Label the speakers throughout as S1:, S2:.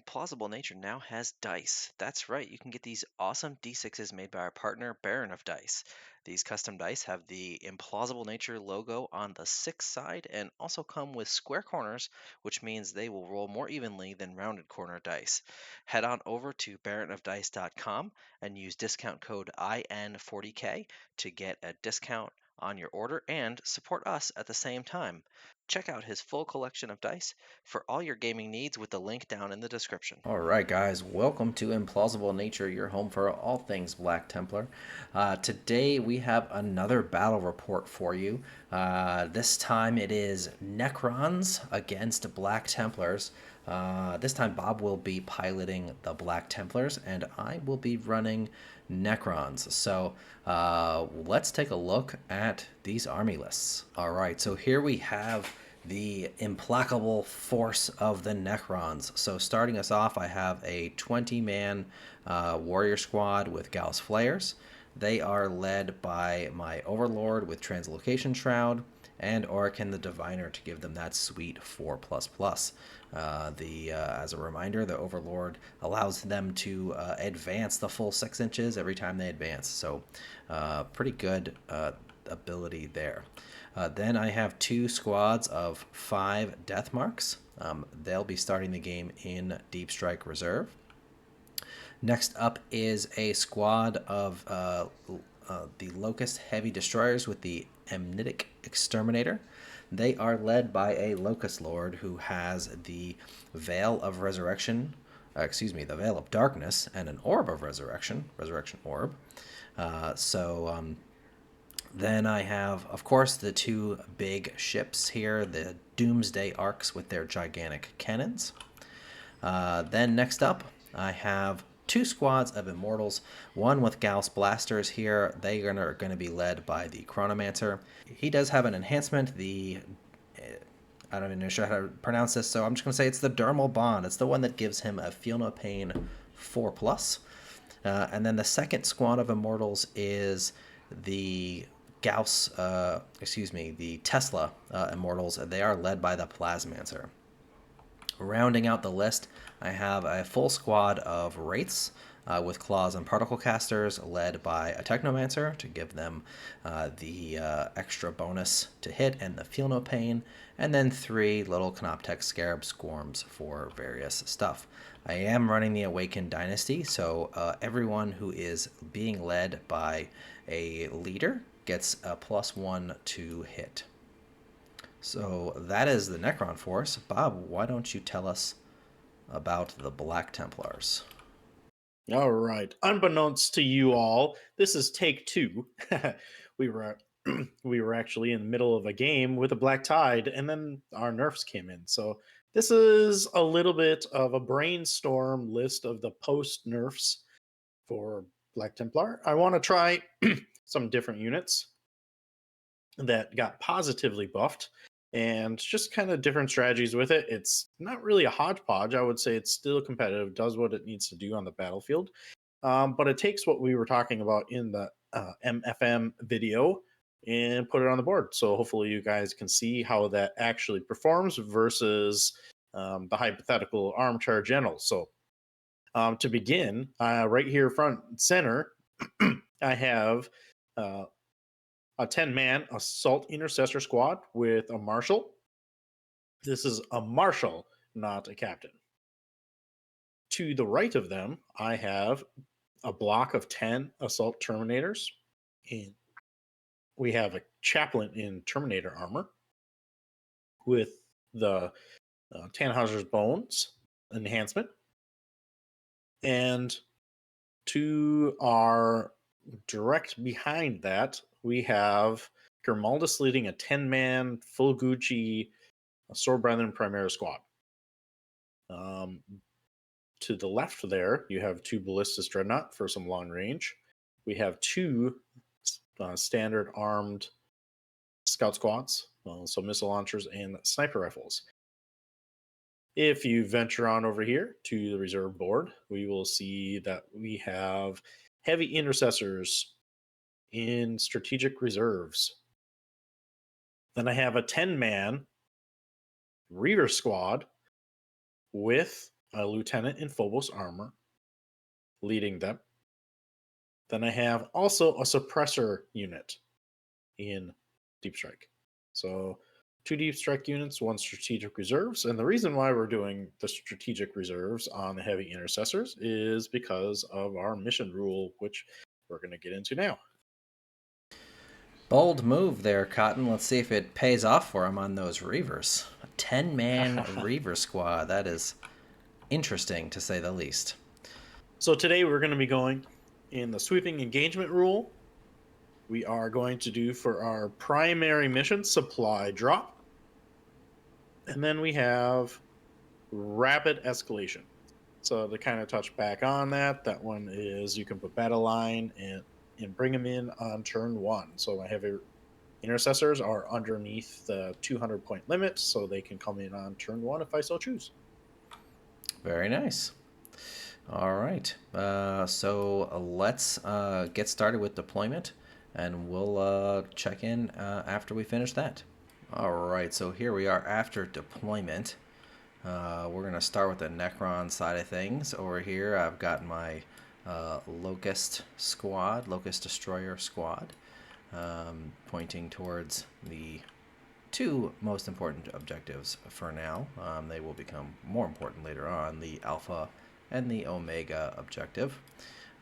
S1: Implausible Nature now has dice. That's right, you can get these awesome D6s made by our partner, Baron of Dice. These custom dice have the Implausible Nature logo on the sixth side and also come with square corners, which means they will roll more evenly than rounded corner dice. Head on over to baronofdice.com and use discount code IN40K to get a discount on your order and support us at the same time. Check out his full collection of dice for all your gaming needs with the link down in the description.
S2: All right, guys, welcome to Implausible Nature, your home for all things Black Templar. Today we have another battle report for you. This time it is Necrons against Black Templars. This time Bob will be piloting the Black Templars, and I will be running Necrons. So let's take a look at these army lists. All right, so here we have the implacable force of the Necrons. So starting us off, I have a 20-man warrior squad with Gauss Flayers. They are led by my Overlord with Translocation Shroud and Orican the Diviner to give them that sweet 4++. As a reminder, the Overlord allows them to advance the full 6 inches every time they advance. So pretty good ability there. Then I have 2 squads of 5 Death Marks. They'll be starting the game in Deep Strike Reserve. Next up is a squad of the Locust Heavy Destroyers with the Amnitic Exterminator. They are led by a Locust Lord who has the Veil of Resurrection, the Veil of Darkness, and an Orb of Resurrection, Resurrection Orb. Then I have, of course, the 2 big ships here, the Doomsday Arcs with their gigantic cannons. Then next up, I have 2 squads of Immortals, one with Gauss Blasters here. They are going to be led by the Chronomancer. He does have an enhancement, I don't even know how to pronounce this, so I'm just going to say it's the Dermal Bond. It's the one that gives him a Feel No Pain 4+. And then the second squad of Immortals is the the Tesla Immortals. They are led by the Plasmancer. Rounding out the list, I have a full squad of Wraiths with Claws and Particle Casters, led by a Technomancer to give them the extra bonus to hit and the Feel No Pain, and then 3 little Canoptech Scarab Swarms for various stuff. I am running the Awakened Dynasty, so everyone who is being led by a leader gets a +1 to hit. So that is the Necron force. Bob, why don't you tell us about the Black Templars?
S3: All right. Unbeknownst to you all, this is take 2. we were we were actually in the middle of a game with a black tide, and then our nerfs came in. So this is a little bit of a brainstorm list of the post nerfs for Black Templar. I want to try some different units that got positively buffed and just kind of different strategies with it. It's not really a hodgepodge. I would say it's still competitive, does what it needs to do on the battlefield. But it takes what we were talking about in the MFM video and put it on the board. So hopefully you guys can see how that actually performs versus the hypothetical armchair general. So to begin, right here front and center, I have a 10-man assault intercessor squad with a marshal. This is a marshal, not a captain. To the right of them, I have a block of 10 assault terminators. And we have a chaplain in Terminator armor with the Tannhauser's Bones enhancement. And to our direct behind that, we have Germaldus leading a 10-man full Gucci Sword Brethren Primera squad. To the left there, you have 2 Ballistus Dreadnought for some long range. We have 2 standard armed scout squads, so missile launchers and sniper rifles. If you venture on over here to the reserve board, we will see that we have heavy intercessors in strategic reserves. Then I have a 10-man Reaver squad with a lieutenant in Phobos armor leading them. Then I have also a suppressor unit in Deep Strike. So 2 Deep Strike units, 1 strategic reserves. And the reason why we're doing the strategic reserves on the heavy intercessors is because of our mission rule, which we're going to get into now.
S2: Bold move there, Cotton. Let's see if it pays off for him on those Reavers. A 10-man Reaver squad. That is interesting, to say the least.
S3: So today we're going to be going in the sweeping engagement rule. We are going to do for our primary mission supply drop. And then we have rapid escalation. So to kind of touch back on that, that one is you can put battle line and bring them in on turn 1. So my heavy intercessors are underneath the 200 point limit, so they can come in on turn 1 if I so choose.
S2: Very nice. All right. So let's get started with deployment, and we'll check in after we finish that. All right. So here we are after deployment. We're going to start with the Necron side of things. Over here, I've got my Locust squad, Locust Destroyer squad, pointing towards the 2 most important objectives for now. They will become more important later on, the Alpha and the Omega objective.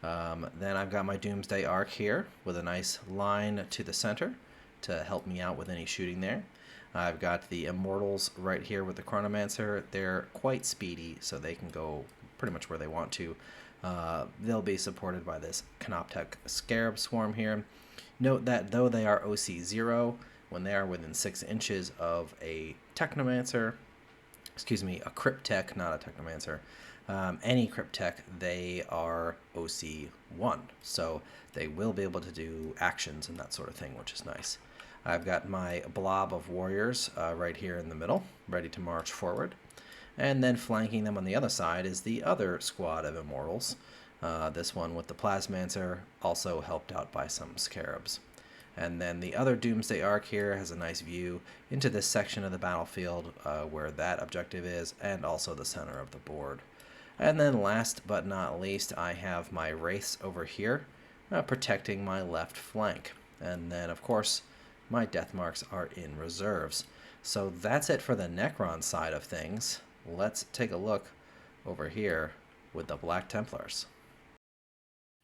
S2: Then I've got my Doomsday Arc here with a nice line to the center to help me out with any shooting there. I've got the Immortals right here with the Chronomancer. They're quite speedy, so they can go pretty much where they want to. They'll be supported by this Canoptech Scarab Swarm here. Note that though they are OC0, when they are within 6 inches of a Technomancer, a Cryptech, not a Technomancer, any Cryptech, they are OC1. So they will be able to do actions and that sort of thing, which is nice. I've got my blob of warriors right here in the middle, ready to march forward. And then flanking them on the other side is the other squad of Immortals. This one with the Plasmancer, also helped out by some Scarabs. And then the other Doomsday Arc here has a nice view into this section of the battlefield where that objective is, and also the center of the board. And then last but not least, I have my Wraiths over here protecting my left flank. And then, of course, my death marks are in reserves. So that's it for the Necron side of things. Let's take a look over here with the Black Templars.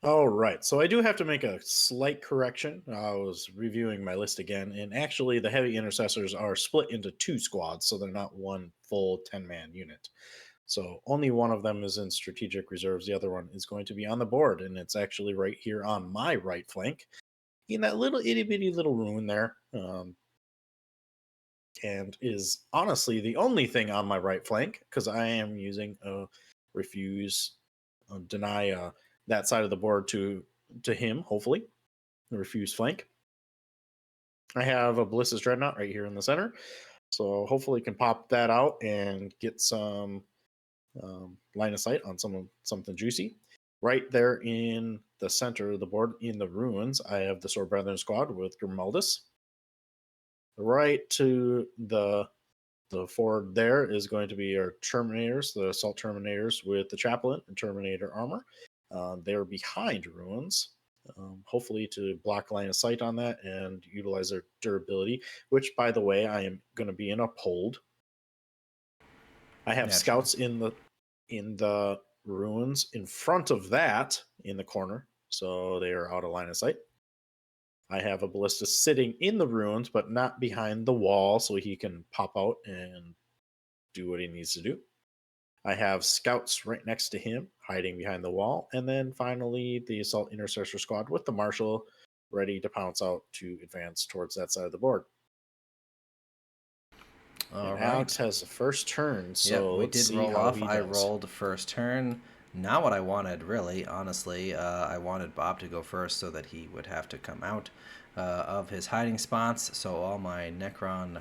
S3: All right, so I do have to make a slight correction. I was reviewing my list again, and actually the heavy intercessors are split into 2 squads, so they're not one full 10-man unit. So only one of them is in strategic reserves. The other one is going to be on the board, and it's actually right here on my right flank in that little itty bitty little ruin there. And is honestly the only thing on my right flank because I am using a refuse, deny that side of the board to him, hopefully. The refuse flank. I have a Ballista's Dreadnought right here in the center. So hopefully can pop that out and get some line of sight on something juicy. Right there in the center of the board in the ruins, I have the Sword Brethren squad with Grimaldus. Right to the forward there is going to be our Terminators, the Assault Terminators with the Chaplain and Terminator armor. They're behind ruins, hopefully to block line of sight on that and utilize their durability, which, by the way, I am going to be in uphold. I have
S2: Naturally.
S3: scouts in the ruins in front of that in the corner, so they are out of line of sight. I have a ballista sitting in the ruins, but not behind the wall, so he can pop out and do what he needs to do. I have scouts right next to him, hiding behind the wall. And then finally, the Assault Intercessor Squad with the Marshal ready to pounce out to advance towards that side of the board.
S2: All
S3: And
S2: right.
S3: Alex has the first turn, so
S2: Yep, we
S3: let's
S2: did
S3: see
S2: roll
S3: how
S2: off.
S3: he
S2: I
S3: does.
S2: rolled first turn. Not what I wanted, really, honestly. I wanted Bob to go first so that he would have to come out of his hiding spots so all my Necron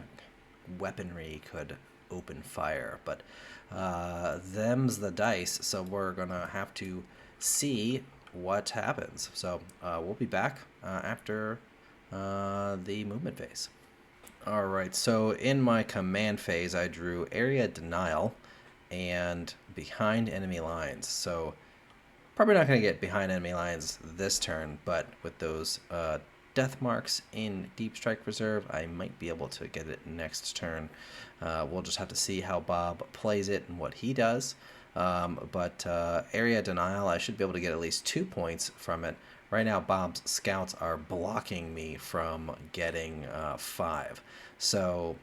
S2: weaponry could open fire. But them's the dice, so we're going to have to see what happens. So we'll be back after the movement phase. All right, so in my command phase, I drew Area Denial, and behind enemy lines. So probably not going to get behind enemy lines this turn, but with those death marks in Deep Strike Reserve, I might be able to get it next turn. We'll just have to see how Bob plays it and what he does. But area denial, I should be able to get at least 2 points from it. Right now, Bob's scouts are blocking me from getting 5. So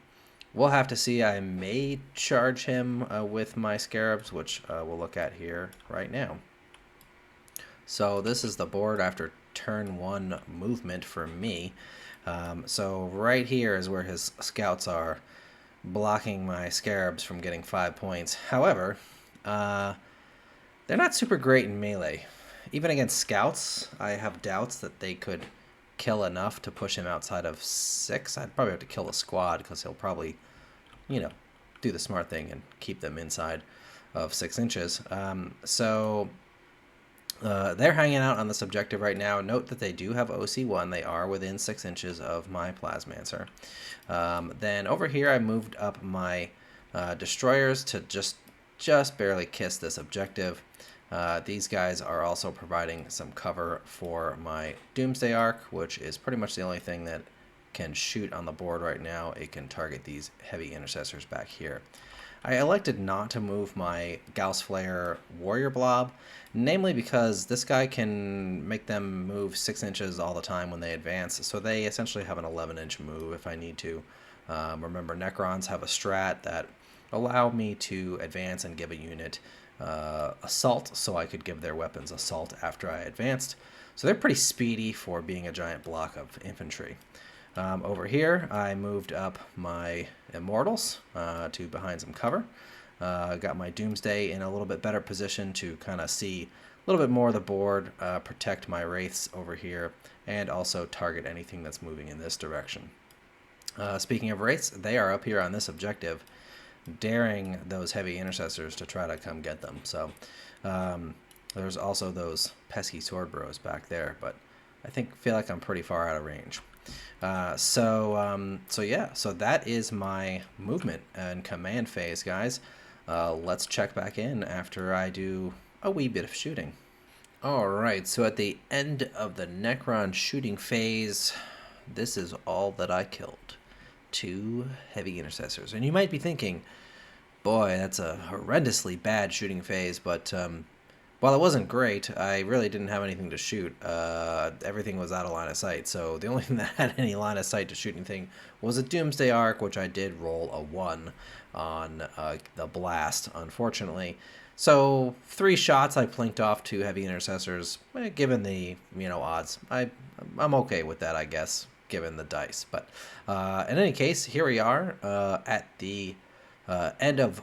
S2: we'll have to see. I may charge him with my scarabs, which we'll look at here right now. So this is the board after turn 1 movement for me. So right here is where his scouts are, blocking my scarabs from getting 5 points. However, they're not super great in melee. Even against scouts, I have doubts that they could kill enough to push him outside of 6. I'd probably have to kill the squad because he'll probably, do the smart thing and keep them inside of 6 inches. They're hanging out on this objective right now. Note that they do have OC1. They are within 6 inches of my Plasmancer. Then over here, I moved up my destroyers to just barely kiss this objective. These guys are also providing some cover for my Doomsday Arc, which is pretty much the only thing that can shoot on the board right now. It can target these heavy intercessors back here. I elected not to move my Gauss Flare Warrior Blob, namely because this guy can make them move 6 inches all the time when they advance, so they essentially have an 11-inch move if I need to. Remember, Necrons have a strat that allow me to advance and give a unit assault, so I could give their weapons assault after I advanced. So they're pretty speedy for being a giant block of infantry. Over here, I moved up my Immortals to behind some cover. Got my Doomsday in a little bit better position to kind of see a little bit more of the board, protect my Wraiths over here, and also target anything that's moving in this direction. Speaking of Wraiths, they are up here on this objective, daring those heavy intercessors to try to come get them. So there's also those pesky sword bros back there, but I feel like I'm pretty far out of range. So that is my movement and command phase, guys. Let's check back in after I do a wee bit of shooting. Alright, so at the end of the Necron shooting phase, this is all that I killed. 2 heavy intercessors. And you might be thinking, boy, that's a horrendously bad shooting phase, but while it wasn't great, I really didn't have anything to shoot. Everything was out of line of sight, so the only thing that had any line of sight to shoot anything was a Doomsday Arc, which I did roll a 1 on the blast, unfortunately. So 3 shots, I plinked off 2 heavy intercessors. Given the odds, I'm okay with that, I guess, given the dice. But in any case, here we are at the end of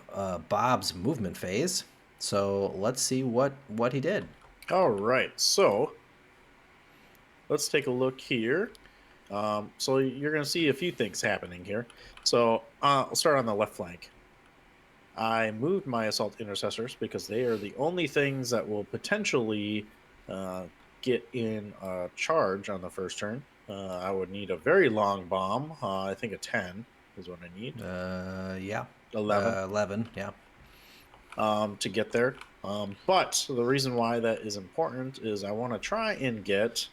S2: Bob's movement phase. So let's see what he did.
S3: All right, so let's take a look here. So you're going to see a few things happening here. So I'll start on the left flank. I moved my assault intercessors because they are the only things that will potentially get in a charge on the first turn. I would need a very long bomb. I think a 10 is what I need.
S2: Yeah.
S3: 11.
S2: 11, yeah.
S3: To get there. But the reason why that is important is I want to try and get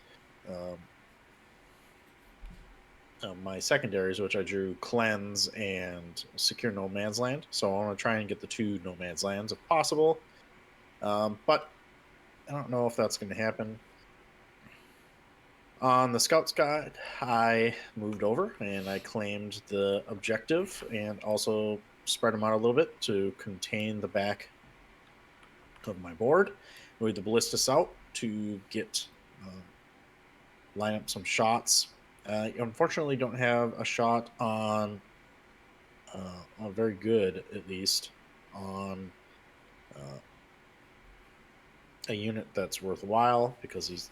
S3: my secondaries, which I drew Cleanse and Secure No Man's Land. So I want to try and get the 2 No Man's Lands if possible. But I don't know if that's going to happen. On the Scouts Guide, I moved over and I claimed the objective and also spread them out a little bit to contain the back of my board. Moved the Ballistas out to get line up some shots. I unfortunately don't have a shot on very good, at least, on a unit that's worthwhile because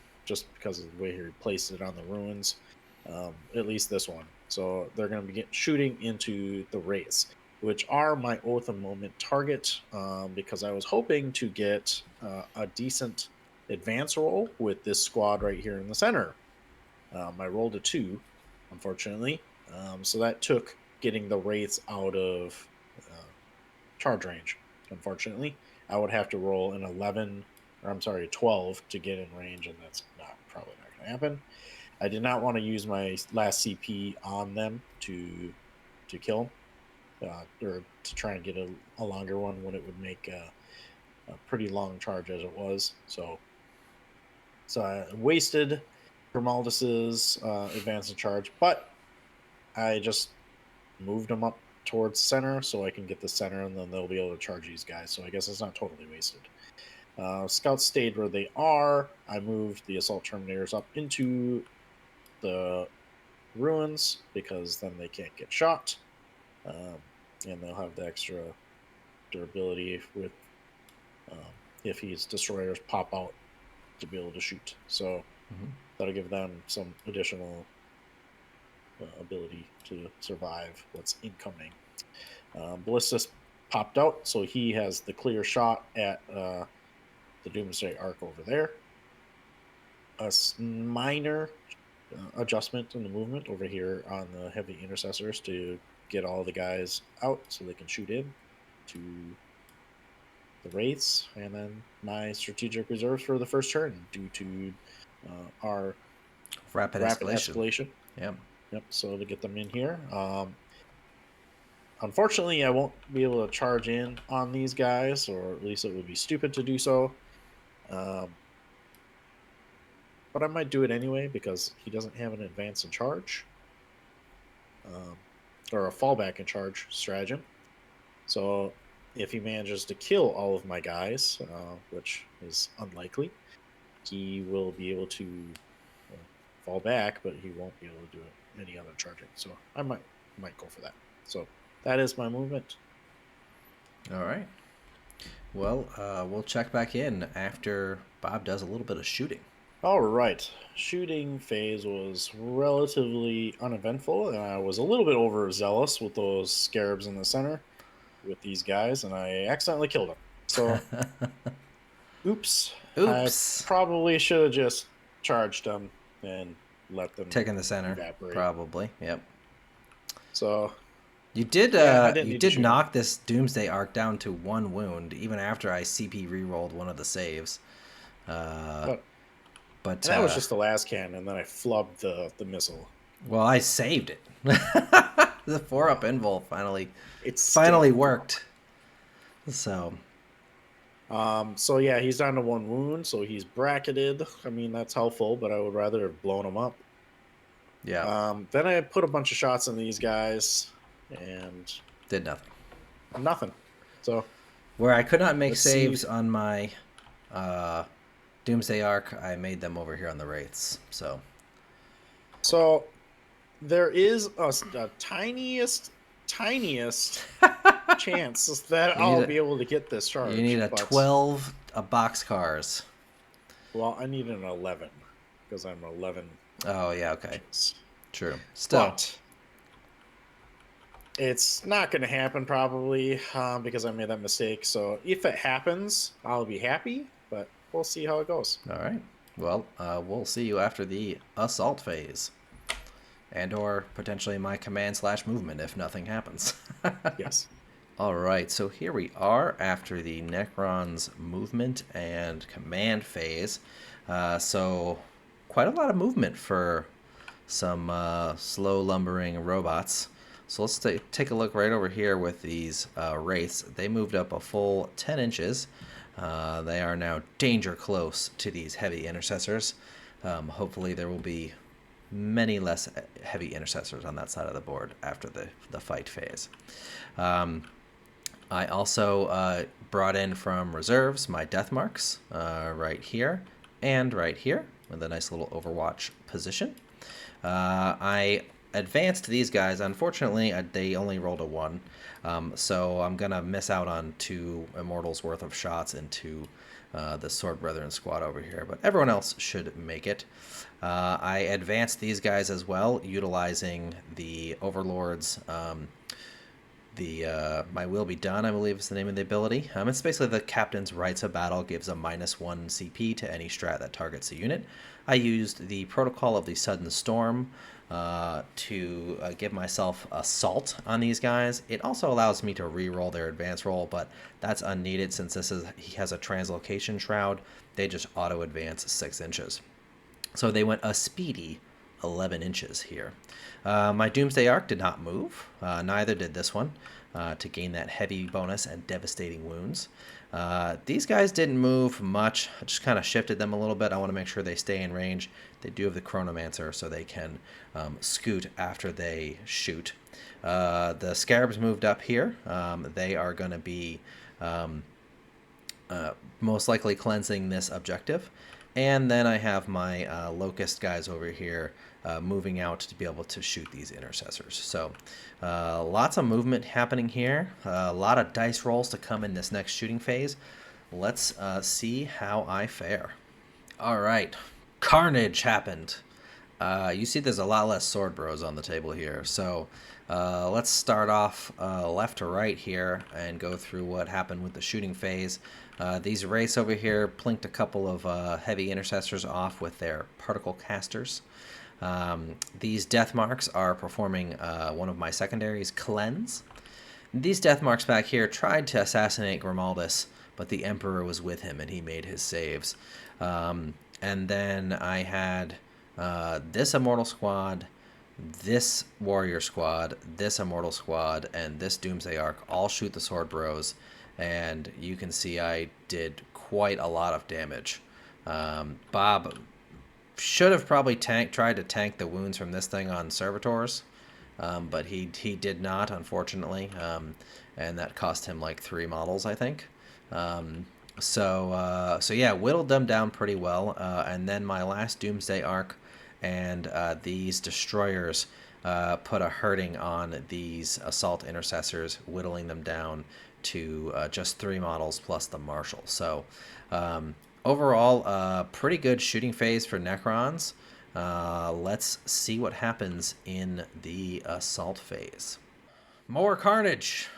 S3: because of the way he placed it on the ruins. At least this one. So they're going to be shooting into the Wraiths, which are my Oath of Moment target, because I was hoping to get a decent advance roll with this squad right here in the center. I rolled a 2, unfortunately, so that took getting the Wraiths out of charge range, unfortunately. I would have to roll an 11, or I'm sorry, 12 to get in range, and that's probably not going to happen. I did not want to use my last CP on them to kill, or to try and get a longer one when it would make a pretty long charge as it was. So I wasted Grimaldus's advance and charge, but I just moved them up towards center so I can get the center, and then they'll be able to charge these guys. So I guess it's not totally wasted. Scouts stayed where they are. I moved the assault terminators up into the ruins because then they can't get shot, um, and they'll have the extra durability with if his destroyers pop out to be able to shoot. So that'll give them some additional ability to survive what's incoming. Ballistus popped out, so he has the clear shot at the Doomsday Arc over there. A minor adjustment in the movement over here on the heavy intercessors to get all the guys out so they can shoot in to the wraiths, and then my strategic reserves for the first turn due to our
S2: Rapid escalation. Yeah.
S3: Yep. So to get them in here. Unfortunately, I won't be able to charge in on these guys, or at least it would be stupid to do so. But I might do it anyway because he doesn't have an advance and charge, or a fallback and charge stratagem. So if he manages to kill all of my guys, which is unlikely, he will be able to fall back, but he won't be able to do any other charging. So I might go for that. So that is my movement.
S2: All right. Well, we'll check back in after Bob does a little bit of shooting.
S3: All right. Shooting phase was relatively uneventful, and I was a little bit overzealous with those scarabs in the center with these guys, and I accidentally killed them. So, oops. I probably should have just charged them and let them
S2: take in the center.
S3: Evaporate.
S2: Probably. Yep.
S3: So
S2: you did knock this Doomsday Arc down to 1 wound even after I CP rerolled one of the saves. But
S3: that was just the last cannon, and then I flubbed the missile.
S2: Well, I saved it. The 4-up invul finally worked. So
S3: yeah, he's down to 1 wound, so he's bracketed. I mean, that's helpful, but I would rather have blown him up.
S2: Yeah.
S3: Then I put a bunch of shots in these guys and
S2: did nothing.
S3: Nothing. So
S2: where I could not make saves on my Doomsday Arc, I made them over here on the wraiths. So
S3: there is a tiniest chance that I'll be able to get this charge.
S2: You need a 12 boxcars.
S3: Well, I need an 11 because I'm 11.
S2: Oh yeah, okay. True. Still,
S3: but it's not going to happen probably because I made that mistake. So if it happens, I'll be happy, but we'll see how it goes.
S2: All right. Well, we'll see you after the assault phase. And or potentially my command/movement if nothing happens.
S3: Yes.
S2: All right, so here we are after the Necrons movement and command phase. So quite a lot of movement for some slow lumbering robots. So let's take a look right over here with these wraiths. They moved up a full 10 inches. They are now danger close to these heavy intercessors. Hopefully there will be many less heavy intercessors on that side of the board after the fight phase. I also brought in from reserves my death marks right here and right here with a nice little overwatch position. I advanced these guys. Unfortunately, they only rolled a 1, so I'm going to miss out on 2 Immortals worth of shots into the Sword Brethren squad over here, but everyone else should make it. I advanced these guys as well, utilizing the Overlord's My Will Be Done, I believe is the name of the ability. It's basically the Captain's Rights of Battle gives a -1 CP to any strat that targets a unit. I used the Protocol of the Sudden Storm to give myself assault on these guys. It also allows me to re-roll their advance roll, but that's unneeded since he has a translocation shroud. They just auto advance 6 inches. So they went a speedy 11 inches here. My Doomsday Arc did not move, neither did this one, to gain that heavy bonus and devastating wounds. These guys didn't move much. I just kind of shifted them a little bit. I want to make sure they stay in range. They do have the Chronomancer, so they can scoot after they shoot. The Scarabs moved up here. They are going to be most likely cleansing this objective. And then I have my Locust guys over here moving out to be able to shoot these intercessors. So lots of movement happening here. A lot of dice rolls to come in this next shooting phase. Let's see how I fare. All right. Carnage happened. You see there's a lot less sword bros on the table here. So let's start off left to right here and go through what happened with the shooting phase. These Wraiths over here plinked a couple of heavy intercessors off with their particle casters. These death marks are performing one of my secondaries, Cleanse. These death marks back here tried to assassinate Grimaldus, but the Emperor was with him and he made his saves. And then I had this Immortal Squad, this Warrior Squad, this Immortal Squad, and this Doomsday Arc all shoot the Sword Bros. And you can see I did quite a lot of damage. Bob should have probably tried to tank the wounds from this thing on Servitors, but he did not, unfortunately, and that cost him like 3 models, I think. So yeah, whittled them down pretty well, and then my last Doomsday Arc and these Destroyers put a hurting on these Assault Intercessors, whittling them down to just 3 models plus the Marshal. So overall, pretty good shooting phase for Necrons. Let's see what happens in the Assault phase. More carnage!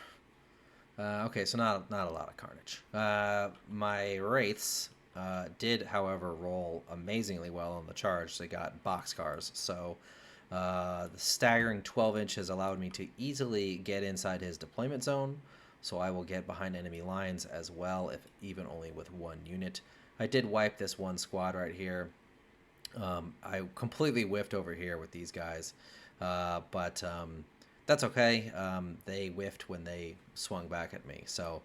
S2: Okay, so not a lot of carnage. My Wraiths did, however, roll amazingly well on the charge. They got boxcars, so the staggering 12 inches allowed me to easily get inside his deployment zone, so I will get behind enemy lines as well, if even only with 1 unit. I did wipe this 1 squad right here. I completely whiffed over here with these guys, but that's okay. They whiffed when they swung back at me. So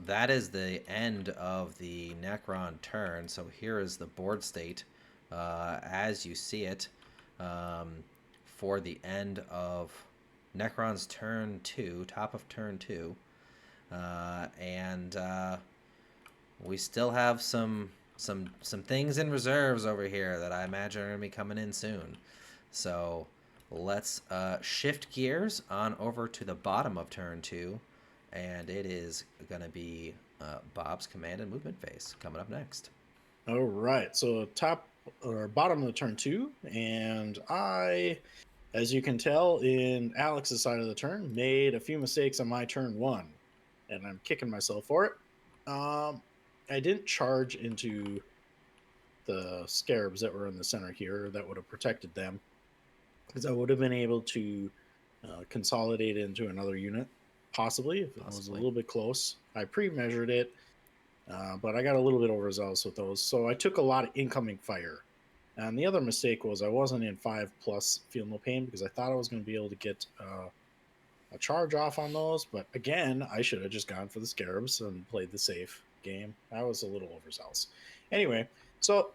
S2: that is the end of the Necron turn. So here is the board state as you see it for the end of Necron's turn 2, top of turn 2. And we still have some things in reserves over here that I imagine are going to be coming in soon. So let's shift gears on over to the bottom of turn 2, and it is going to be Bob's command and movement phase coming up next.
S3: All right, so top or bottom of the turn 2, and I, as you can tell in Alex's side of the turn, made a few mistakes on my turn 1, and I'm kicking myself for it. I didn't charge into the Scarabs that were in the center here that would have protected them, because I would have been able to consolidate into another unit, possibly, if it was a little bit close. I pre-measured it, but I got a little bit overzealous with those, so I took a lot of incoming fire. And the other mistake was I wasn't in 5+ Feel No Pain, because I thought I was going to be able to get a charge off on those, but again, I should have just gone for the Scarabs and played the safe game. I was a little overzealous. Anyway, so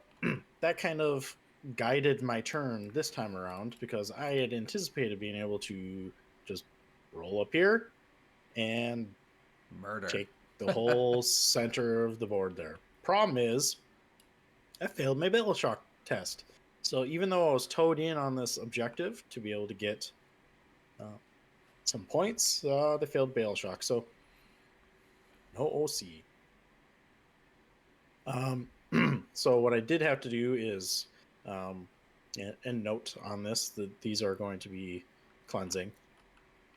S3: that kind of guided my turn this time around, because I had anticipated being able to just roll up here and
S2: Murder.
S3: take the whole center of the board there. Problem is, I failed my Battle Shock test. So even though I was towed in on this objective to be able to get some points, they failed Battle Shock. So no OC. So what I did have to do is, and note on this that these are going to be cleansing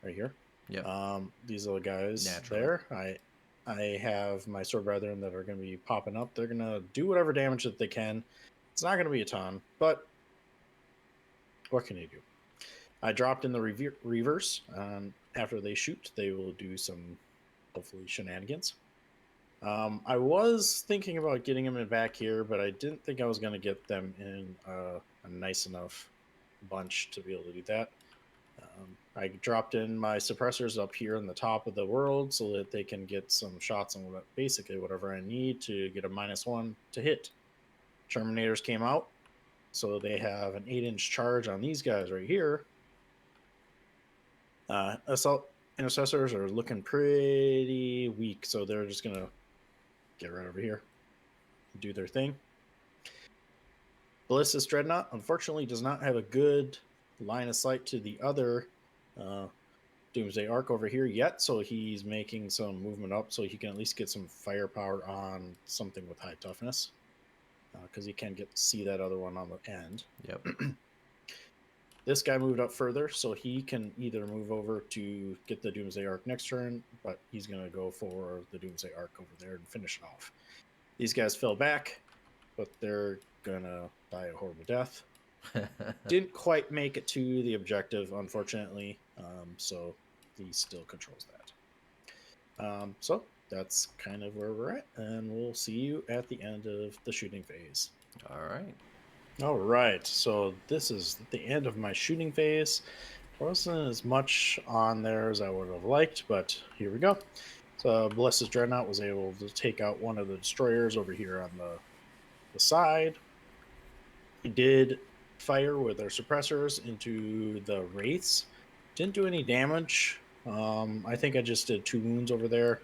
S3: right here.
S2: Yeah.
S3: These little guys there. I have my sword brethren that are going to be popping up. They're going to do whatever damage that they can. It's not going to be a ton, but what can you do? I dropped in the reverse. After they shoot, they will do some hopefully shenanigans. I was thinking about getting them in back here, but I didn't think I was going to get them in a nice enough bunch to be able to do that. I dropped in my suppressors up here in the top of the world so that they can get some shots on basically whatever I need to get a -1 to hit. Terminators came out, so they have an 8-inch charge on these guys right here. Assault intercessors are looking pretty weak, so they're just gonna get right over here, do their thing. Ballistus Dreadnought unfortunately does not have a good line of sight to the other Doomsday Arc over here yet, so he's making some movement up so he can at least get some firepower on something with high toughness, because he can get to see that other one on the end.
S2: Yep.
S3: This guy moved up further, so he can either move over to get the Doomsday Arc next turn, but he's going to go for the Doomsday Arc over there and finish it off. These guys fell back, but they're going to die a horrible death. Didn't quite make it to the objective, unfortunately, so he still controls that. So that's kind of where we're at, and we'll see you at the end of the shooting phase.
S2: All right.
S3: All right, so this is the end of my shooting phase. Wasn't as much on there as I would have liked, but here we go. So Ballistus Dreadnought was able to take out one of the destroyers over here on the side. He did fire with our suppressors into the wraiths. Didn't do any damage. I think I just did 2 wounds over there.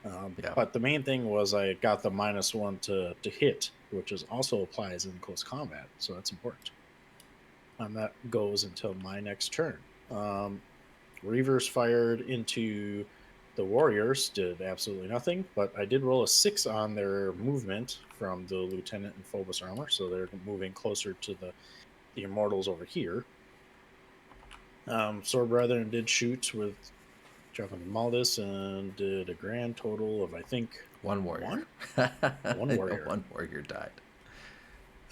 S2: Yeah.
S3: But the main thing was I got the -1 to hit, which is also applies in close combat, so that's important. That goes until my next turn. Reavers fired into the warriors, did absolutely nothing, but I did roll a 6 on their movement from the lieutenant and Phobos armor, so they're moving closer to the immortals over here. Sword Brethren did shoot with Jeffin and Maldus and did a grand total of, I think,
S2: 1 warrior.
S3: One warrior.
S2: 1 warrior died.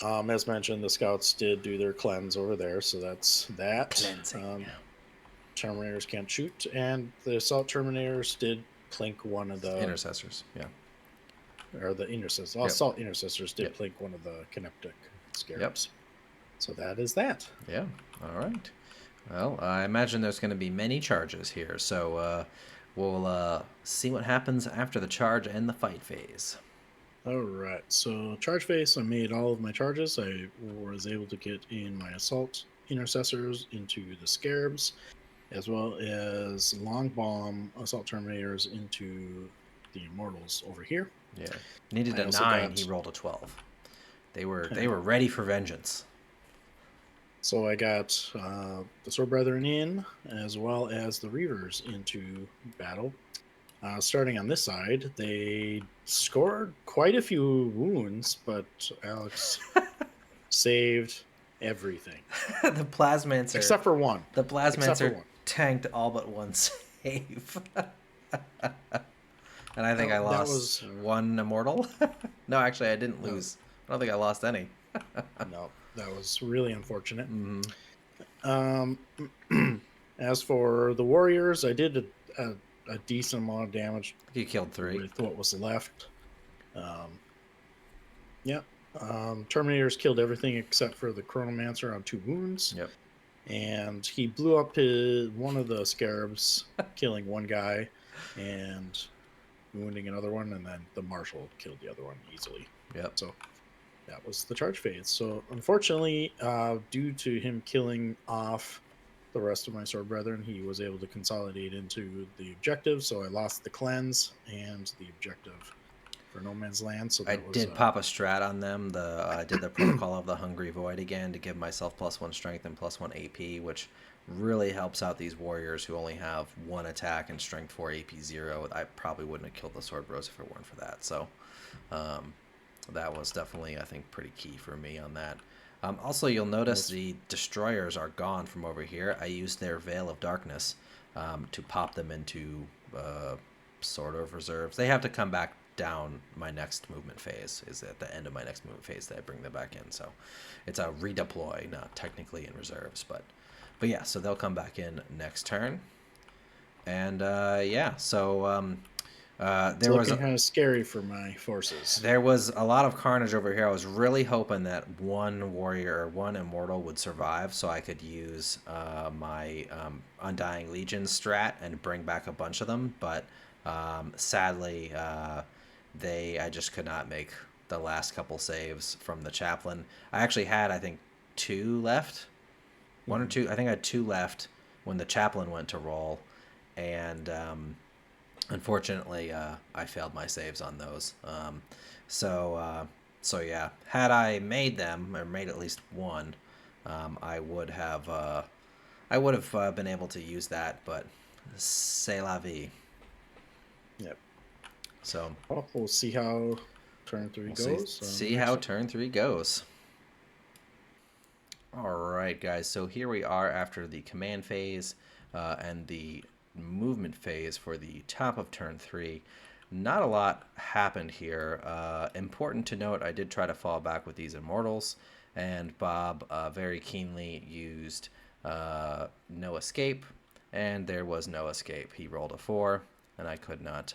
S3: As mentioned, the scouts did do their cleanse over there, so that's that.
S2: Cleansing.
S3: Terminators can't shoot, and the assault terminators did plink one of the
S2: Intercessors, yeah.
S3: Or the intercessors.
S2: Yep.
S3: Assault intercessors did
S2: Yep.
S3: plink one of the kinetic scarabs. So that is that.
S2: Yeah, all right. Well, I imagine there's going to be many charges here, so we'll see what happens after the charge and the fight phase.
S3: All right, so charge phase, I made all of my charges. I was able to get in my assault intercessors into the scarabs, as well as long bomb assault terminators into the immortals over here.
S2: Yeah, needed
S3: I
S2: a
S3: also
S2: 9.
S3: got-
S2: He rolled a 12. They were ready for vengeance.
S3: So I got the Sword Brethren in, as well as the Reavers into battle. Starting on this side, they scored quite a few wounds, but Alex saved everything.
S2: The plasmancer,
S3: Except for one.
S2: the
S3: Except for
S2: plasmancer
S3: one.
S2: tanked all but 1 save. And I think I
S3: That
S2: lost
S3: was-
S2: 1 immortal. No, actually, I didn't
S3: No.
S2: lose. I don't think I lost any.
S3: No, that was really unfortunate.
S2: Mm-hmm.
S3: As for the Warriors, I did a decent amount of damage
S2: You killed 3.
S3: with what was left. Terminators killed everything except for the Chronomancer on 2 wounds.
S2: Yep.
S3: And he blew up one of the scarabs, killing 1 guy and wounding another one, and then the Marshal killed the other one easily.
S2: Yep.
S3: So that was the charge phase. So unfortunately, due to him killing off the rest of my Sword Brethren, he was able to consolidate into the objective. So I lost the cleanse and the objective for No Man's Land. So
S2: I
S3: that was,
S2: did pop a strat on them. I did the protocol of the Hungry Void again to give myself +1 strength and +1 AP, which really helps out these warriors who only have 1 attack and strength 4, AP 0. I probably wouldn't have killed the Sword Bros if it weren't for that. So that was definitely, I think, pretty key for me on that. Also, you'll notice the destroyers are gone from over here. I used their Veil of Darkness to pop them into sort of reserves. They have to come back down my next movement phase. Is at the end of my next movement phase that I bring them back in. So it's a redeploy, not technically in reserves, but yeah. So they'll come back in next turn. And yeah, so
S3: It's looking kind of scary for my forces.
S2: there was a lot of carnage over here. I was really hoping that one warrior or one immortal would survive so I could use my Undying Legion strat and bring back a bunch of them. But sadly, I just could not make the last couple saves from the chaplain. I actually had, I think, two left. One or two. I think I had two left when the chaplain went to roll. And unfortunately, I failed my saves on those. So yeah, had I made them or made at least one, I would have been able to use that. But c'est la vie.
S3: Yep.
S2: So
S3: well, we'll see how turn 3 goes.
S2: See how turn 3 goes. All right, guys. So here we are after the command phase and the movement phase for the top of turn 3. Not a lot happened here. Important to note, I did try to fall back with these immortals, and Bob very keenly used no escape, and there was no escape. He rolled a 4, and I could not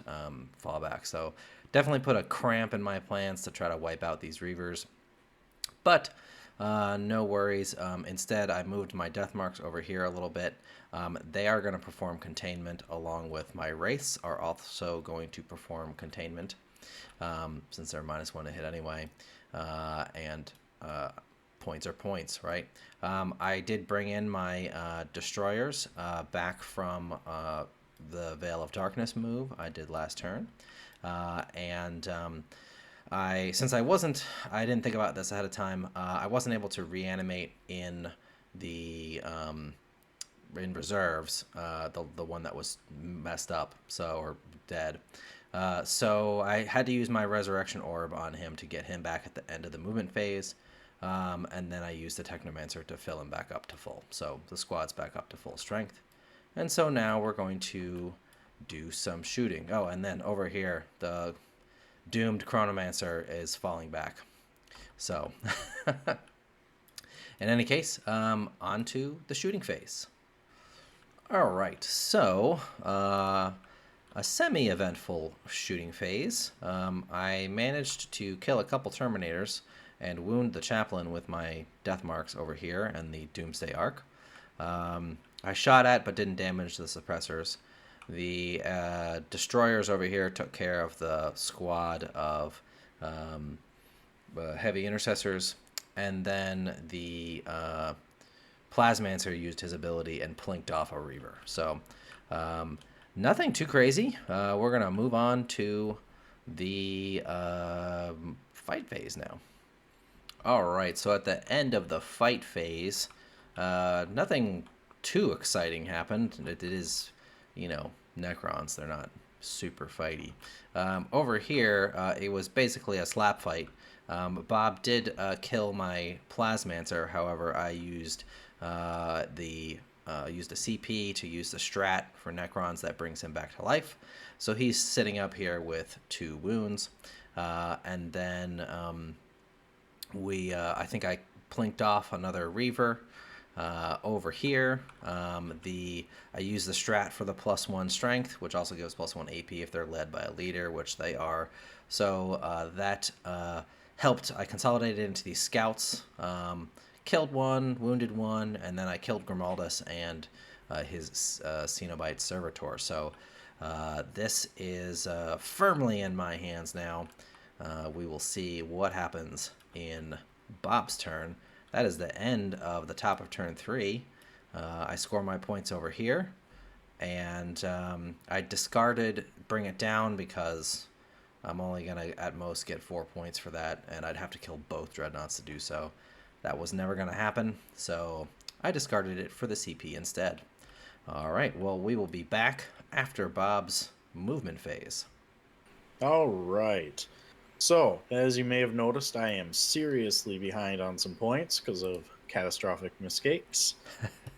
S2: fall back. So definitely put a cramp in my plans to try to wipe out these Reavers. But no worries. Instead, I moved my death marks over here a little bit. They are going to perform containment along with my wraiths are also going to perform containment since they're -1 to hit anyway. And points are points, right? I did bring in my destroyers back from the Veil of Darkness move I did last turn. Since I didn't think about this ahead of time. I wasn't able to reanimate in the in reserves, the one that was messed up, or dead. So I had to use my resurrection orb on him to get him back at the end of the movement phase, and then I used the Technomancer to fill him back up to full. So the squad's back up to full strength, and so now we're going to do some shooting. Oh, and then over here the doomed Chronomancer is falling back. So, in any case, on to the shooting phase. All right, so a semi-eventful shooting phase. I managed to kill a couple Terminators and wound the Chaplain with my death marks over here and the Doomsday Arc. I shot at but didn't damage the suppressors. The destroyers over here took care of the squad of heavy intercessors, and then the Plasmancer used his ability and plinked off a Reaver. So nothing too crazy. We're going to move on to the fight phase now. All right, so at the end of the fight phase, nothing too exciting happened. It is, Necrons. They're not super fighty. Over here, it was basically a slap fight. Bob did kill my Plasmancer. However, I used used a CP to use the strat for Necrons that brings him back to life. So he's sitting up here with 2 wounds. And then I think I plinked off another Reaver. Over here, I use the strat for the +1 strength, which also gives +1 AP if they're led by a leader, which they are. So that helped. I consolidated into these scouts, killed one, wounded one, and then I killed Grimaldus and his Cenobite servitor. So this is firmly in my hands now. We will see what happens in Bob's turn. That is the end of the top of turn 3. I score my points over here, and I discarded Bring It Down because I'm only going to at most get 4 points for that, and I'd have to kill both Dreadnoughts to do so. That was never going to happen, so I discarded it for the CP instead. All right, well, we will be back after Bob's movement phase.
S3: All right. So, as you may have noticed, I am seriously behind on some points because of catastrophic mistakes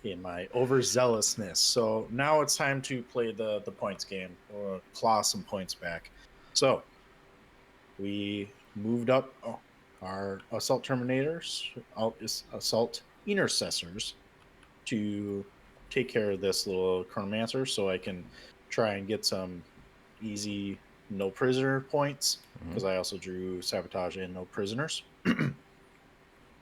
S3: in my overzealousness. So now it's time to play the points game or claw some points back. So, we moved up our assault terminators, assault intercessors, to take care of this little chronomancer, so I can try and get some easy no prisoner points,
S2: Mhm.
S3: because I also drew sabotage and no prisoners.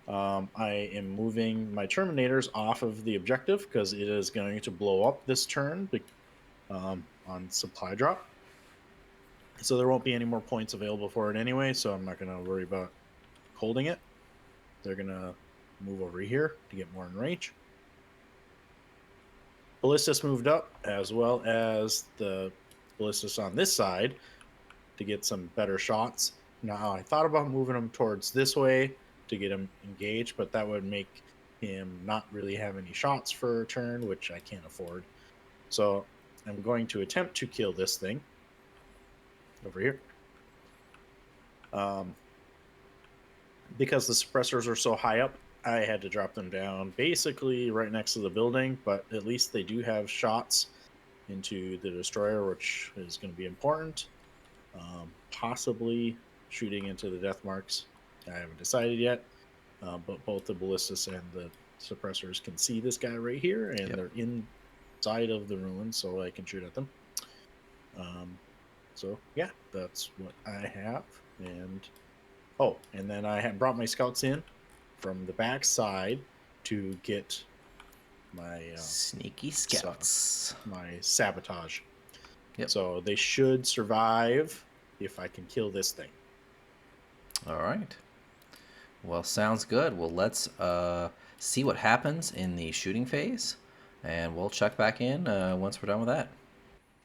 S3: I am moving my terminators off of the objective because it is going to blow up this turn on supply drop. So there won't be any more points available for it anyway, so I'm not going to worry about holding it. They're going to move over here to get more in range. Ballistas moved up, as well as the ballistas on this side, to get some better shots. Now, I thought about moving him towards this way to get him engaged, but that would make him not really have any shots for a turn, which I can't afford. So I'm going to attempt to kill this thing over here. Um, because the suppressors are so high up, I had to drop them down basically right next to the building, but at least they do have shots into the destroyer, which is going to be important. Possibly shooting into the death marks. I haven't decided yet, but both the ballistas and the suppressors can see this guy right here, and
S2: Yep.
S3: they're inside of the ruins, so I can shoot at them. So yeah, that's what I have. And and then I had brought my scouts in from the back side to get my
S2: Sneaky
S3: so
S2: scouts.
S3: my sabotage.
S2: Yep.
S3: So they should survive if I can kill this thing.
S2: All right. Well, sounds good. Well, let's see what happens in the shooting phase, and we'll check back in once we're done with that.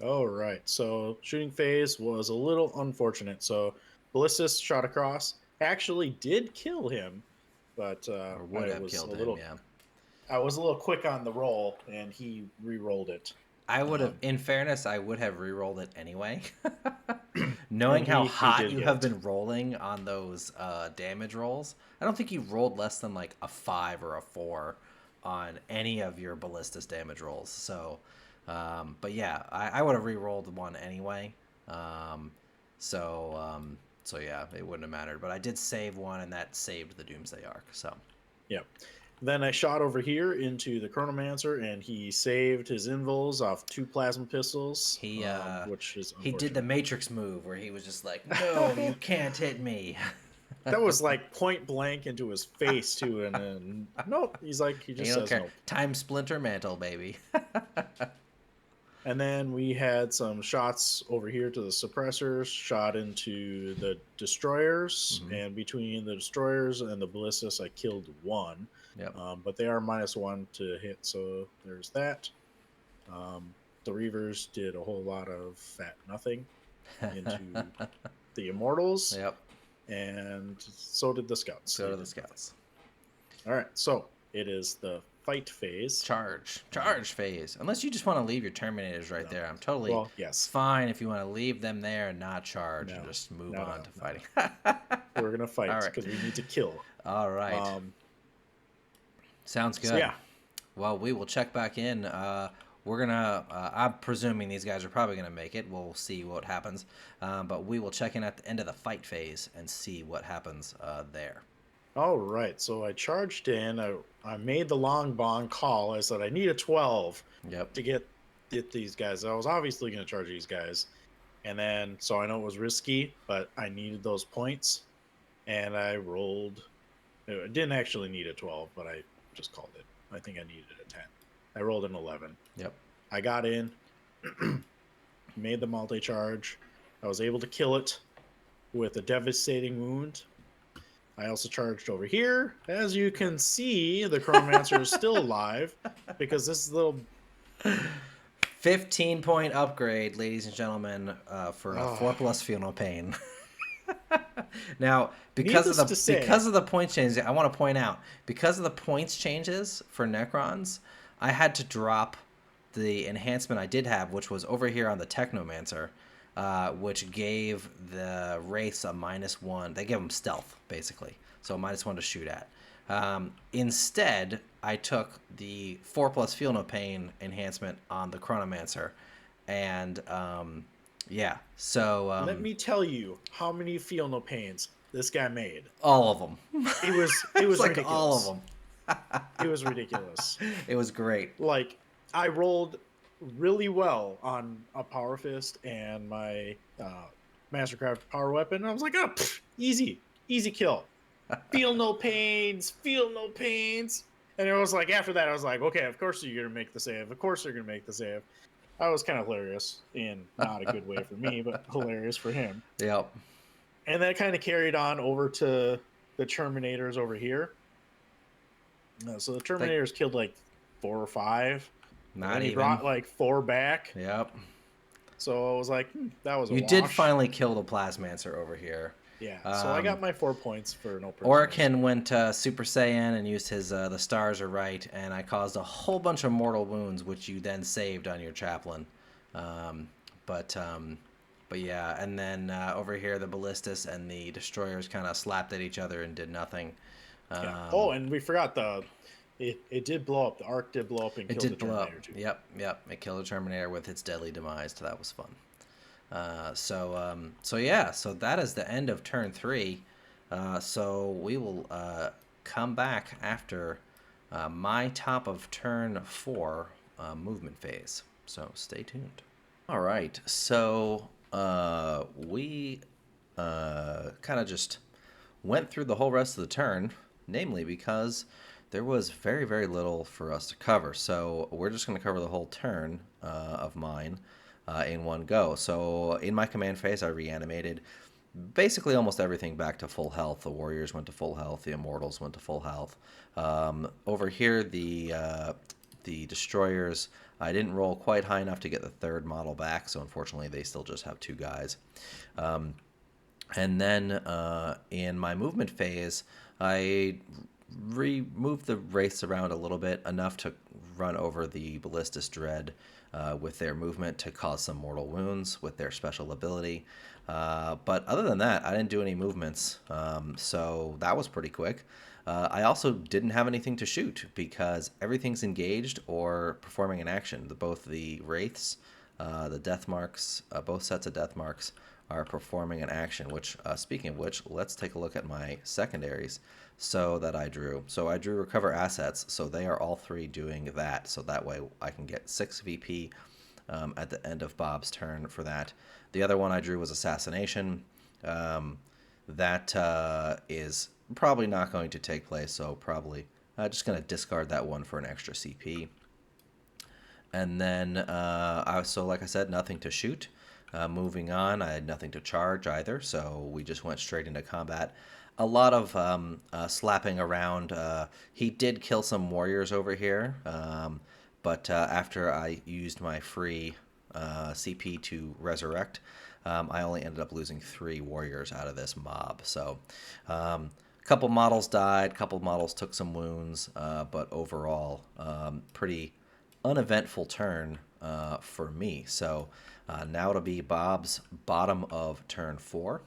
S3: All right. So shooting phase was a little unfortunate. So ballistas shot across, actually did kill him, but
S2: Or would have killed him, yeah.
S3: I was a little quick on the roll, and he re-rolled it.
S2: I would have,
S3: Um,
S2: in fairness, I would have re-rolled it anyway.
S3: and
S2: Knowing how
S3: he
S2: hot
S3: did
S2: you
S3: get
S2: have
S3: it.
S2: been rolling on those damage rolls, I don't think you rolled less than like a 5 or a 4 on any of your ballistas damage rolls. So, but yeah, I would have re-rolled one anyway. Um, so, so yeah, it wouldn't have mattered. But I did save one, and that saved the Doomsday Arc. So,
S3: Yeah. Then I shot over here into the Chronomancer, and he saved his invuls off 2 plasma pistols, which is
S2: he did the
S3: unfortunate.
S2: Matrix move where he was just like, "No, you can't hit me."
S3: That was like point blank into his face too, and then nope. He
S2: You
S3: just
S2: don't
S3: says
S2: care.
S3: nope.
S2: Time Splinter Mantle, baby.
S3: And then we had some shots over here to the suppressors, shot into the destroyers,
S2: Hmm.
S3: and between the destroyers and the ballistas, I killed one.
S2: Yep.
S3: But they are -1 to hit, so there's that. Um, the Reavers did a whole lot of fat nothing into the Immortals,
S2: Yep.
S3: and so did the Scouts.
S2: Go
S3: They
S2: to the
S3: did nothing.
S2: scouts.
S3: All right, so it is the fight phase.
S2: Charge phase. Unless you just want to leave your Terminators right
S3: No.
S2: there, I'm totally
S3: Well, yes.
S2: fine if you want to leave them there and not charge and
S3: No.
S2: just move
S3: No,
S2: on
S3: no,
S2: to
S3: no,
S2: fighting.
S3: We're gonna
S2: All
S3: fight
S2: right.
S3: because we need to kill.
S2: All right. Sounds
S3: So
S2: good.
S3: yeah.
S2: Well, we will check back in. We're gonna. I'm presuming these guys are probably gonna make it. We'll see what happens. But we will check in at the end of the fight phase and see what happens there.
S3: All right. So I charged in. I made the long bond call. I said I need a 12
S2: Yep.
S3: to get these guys. I was obviously going to charge these guys, and then so I know it was risky, but I needed those points, and I rolled. I didn't actually need a 12, but I just called it. I think I needed a 10. I rolled an 11.
S2: Yep.
S3: I got in, made the multi charge. I was able to kill it with a devastating wound. I also charged over here. As you can see, the Chronomancer is still alive because this little
S2: 15-point upgrade, ladies and gentlemen, for a 4+ feel no pain. Now, because
S3: Needless to say,
S2: because of the points changes, I want to point out, because of the points changes for Necrons, I had to drop the enhancement I did have, which was over here on the Technomancer, which gave the Wraiths a -1. They give them stealth, basically, so a -1 to shoot at. Instead, I took the 4+ feel no pain enhancement on the Chronomancer, and Yeah. So
S3: Let me tell you how many feel no pains this guy made.
S2: all of them.
S3: It
S2: It's
S3: was
S2: like all of
S3: ridiculous.
S2: them.
S3: It was ridiculous.
S2: It was great.
S3: Like I rolled really well on a power fist and my mastercraft power weapon. I was like, oh, easy, easy kill. Feel no pains, feel no pains. And it was like after that, I was like, okay, of course you're gonna make the save. Of course you're gonna make the save. I was kind of hilarious in not a good way for me, but hilarious for him.
S2: Yep.
S3: And that kind of carried on over to the Terminators over here. So the
S2: Like
S3: Terminators killed like 4 or 5, and
S2: not
S3: then he
S2: even.
S3: brought like 4 back.
S2: Yep.
S3: So I was like, that was a
S2: You did
S3: wash.
S2: finally kill the Plasmancer over here.
S3: Yeah. So I got
S2: Um,
S3: my 4 points for no personal
S2: Orican
S3: save.
S2: went Super Saiyan and used his the stars are right, and I caused a whole bunch of mortal wounds, which you then saved on your chaplain. Um, but um, but yeah, and then over here the ballistas and the destroyers kind of slapped at each other and did nothing.
S3: Yeah. Oh,
S2: Um,
S3: and we forgot it did blow up. The arc did blow up and
S2: it
S3: killed the
S2: did blow up.
S3: Terminator too.
S2: Yep, yep. It killed the Terminator with its deadly demise. So that was fun. So yeah, so that is the end of turn 3. So we will come back after my top of turn 4 movement phase. So stay tuned. All right, so we kind of just went through the whole rest of the turn, namely because there was very, very little for us to cover. So we're just going to cover the whole turn of mine in one go. So in my command phase, I reanimated basically almost everything back to full health. The warriors went to full health. The immortals went to full health. Over here, the destroyers, I didn't roll quite high enough to get the third model back, so unfortunately they still just have 2 guys. And then in my movement phase, I moved the wraiths around a little bit, enough to run over the Ballistus Dread with their movement to cause some mortal wounds with their special ability. But other than that, I didn't do any movements, so that was pretty quick. I also didn't have anything to shoot because everything's engaged or performing an action. Both the wraiths, the death marks, both sets of death marks are performing an action. Which, speaking of which, let's take a look at my secondaries. So that I drew. So I drew recover assets. So they are all 3 doing that. So that way I can get 6 VP at the end of Bob's turn for that. The other one I drew was assassination. That is probably not going to take place. So probably just going to discard that one for an extra CP. And then like I said, nothing to shoot. Moving on, I had nothing to charge either, so we just went straight into combat. A lot of slapping around. He did kill some warriors over here, but after I used my free CP to resurrect, I only ended up losing 3 warriors out of this mob. So a couple models died, a couple models took some wounds, but overall, pretty uneventful turn for me. So now it'll be Bob's bottom of turn 4.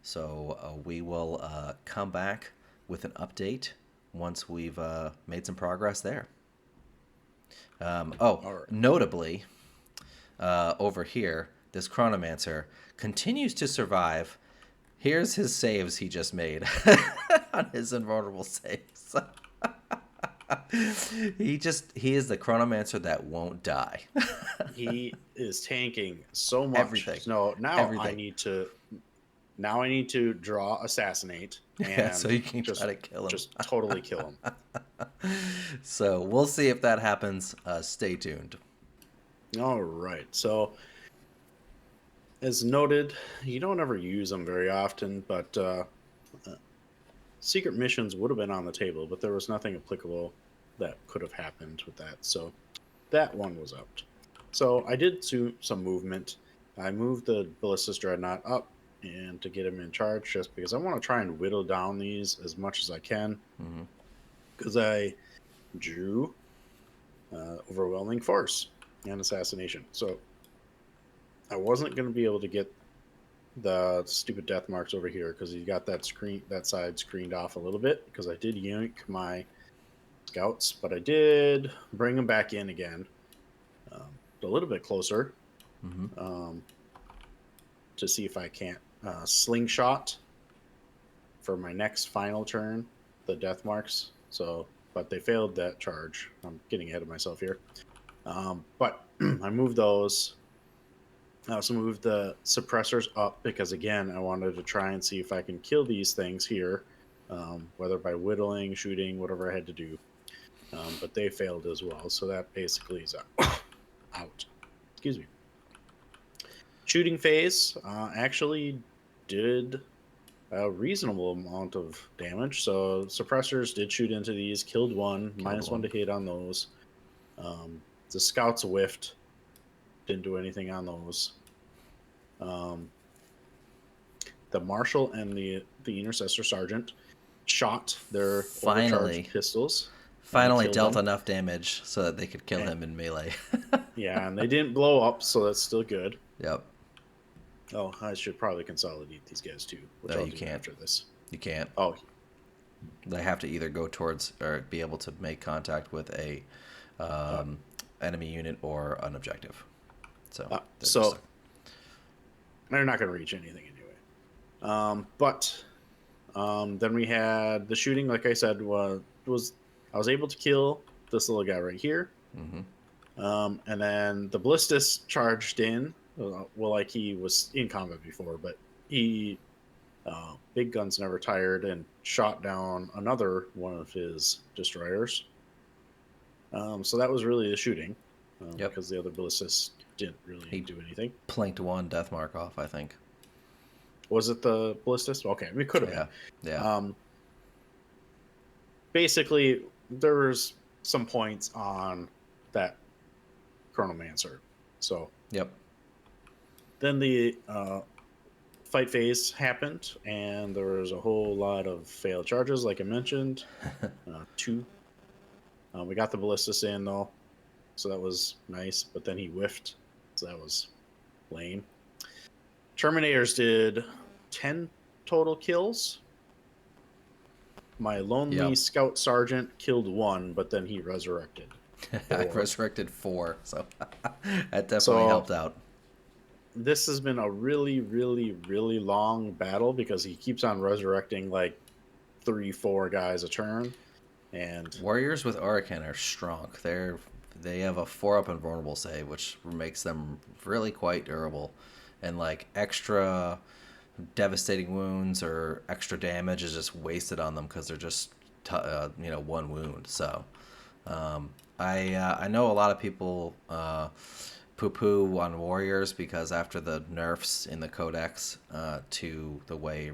S2: So we will come back with an update once we've made some progress there.
S3: All right.
S2: Notably, over here, this Chronomancer continues to survive. Here's his saves he just made on his invulnerable saves. He is the Chronomancer that won't die.
S3: He is tanking so much.
S2: Everything.
S3: No,
S2: Everything.
S3: I need to draw assassinate
S2: Yeah, so
S3: and
S2: you can try to kill him.
S3: just totally kill him.
S2: So we'll see if that happens. Stay tuned.
S3: All right. So as noted, you don't ever use them very often, but secret missions would have been on the table, but there was nothing applicable that could have happened with that. So that one was out. So I did some movement. I moved the Ballistus Dreadnought up and to get him in charge just because I want to try and whittle down these as much as I can because I drew overwhelming force and assassination. So I wasn't going to be able to get the stupid death marks over here because he got that side screened off a little bit because I did yank my scouts, but I did bring them back in again a little bit closer. to see if I can't slingshot for my next final turn the death marks. So, but they failed that charge. I'm getting ahead of myself here. But I moved those. I also moved the suppressors up because, again, I wanted to try and see if I can kill these things here, whether by whittling, shooting, whatever I had to do. But they failed as well. So that basically is out. Excuse me. Shooting phase actually did a reasonable amount of damage. So suppressors did shoot into these, killed one,
S2: Killed
S3: -1
S2: one.
S3: to hit on those. The scouts whiffed, didn't do anything on those. Um, the marshal and the intercessor sergeant shot their overcharged
S2: Finally,
S3: pistols, and they
S2: finally
S3: killed
S2: dealt
S3: them.
S2: enough damage so that they could kill
S3: And,
S2: him in melee.
S3: yeah, and they didn't blow up, so that's still good.
S2: Yep.
S3: Oh, I should probably consolidate these guys too, which
S2: No,
S3: I'll
S2: you
S3: do
S2: can't.
S3: after this.
S2: You can't.
S3: Oh,
S2: They have to either go towards or be able to make contact with a
S3: uh,
S2: enemy unit or an objective. So they're just
S3: so they're not going to reach anything anyway. But then we had the shooting. Like I said, was I was able to kill this little guy right here.
S2: mm-hmm.
S3: And then the ballistus charged in. Well, like he was in combat before, but he big guns never tired and shot down another one of his destroyers. So that was really the shooting,
S2: Yep.
S3: because the other ballistus didn't really
S2: He
S3: do anything.
S2: planked one death mark off, I think.
S3: Was it the ballistus? Okay, it could have
S2: Yeah.
S3: been.
S2: Yeah.
S3: Basically, there was some points on that chronomancer. So
S2: Yep.
S3: then the fight phase happened, and there was a whole lot of failed charges, like I mentioned. Two. We got the ballistus in though, so that was nice. But then he whiffed, so that was lame. Terminators did 10 total kills. My lonely
S2: Yep.
S3: scout sergeant killed one, but then he resurrected.
S2: I
S3: 4.
S2: resurrected 4, so that definitely
S3: So
S2: helped out.
S3: this has been a really, really, really long battle because he keeps on resurrecting like 3-4 guys a turn. And
S2: Warriors with Oracan are strong. They have a 4-up invulnerable save, which makes them really quite durable, and like extra devastating wounds or extra damage is just wasted on them because they're just one wound. So I know a lot of people poo-poo on warriors because after the nerfs in the codex to the way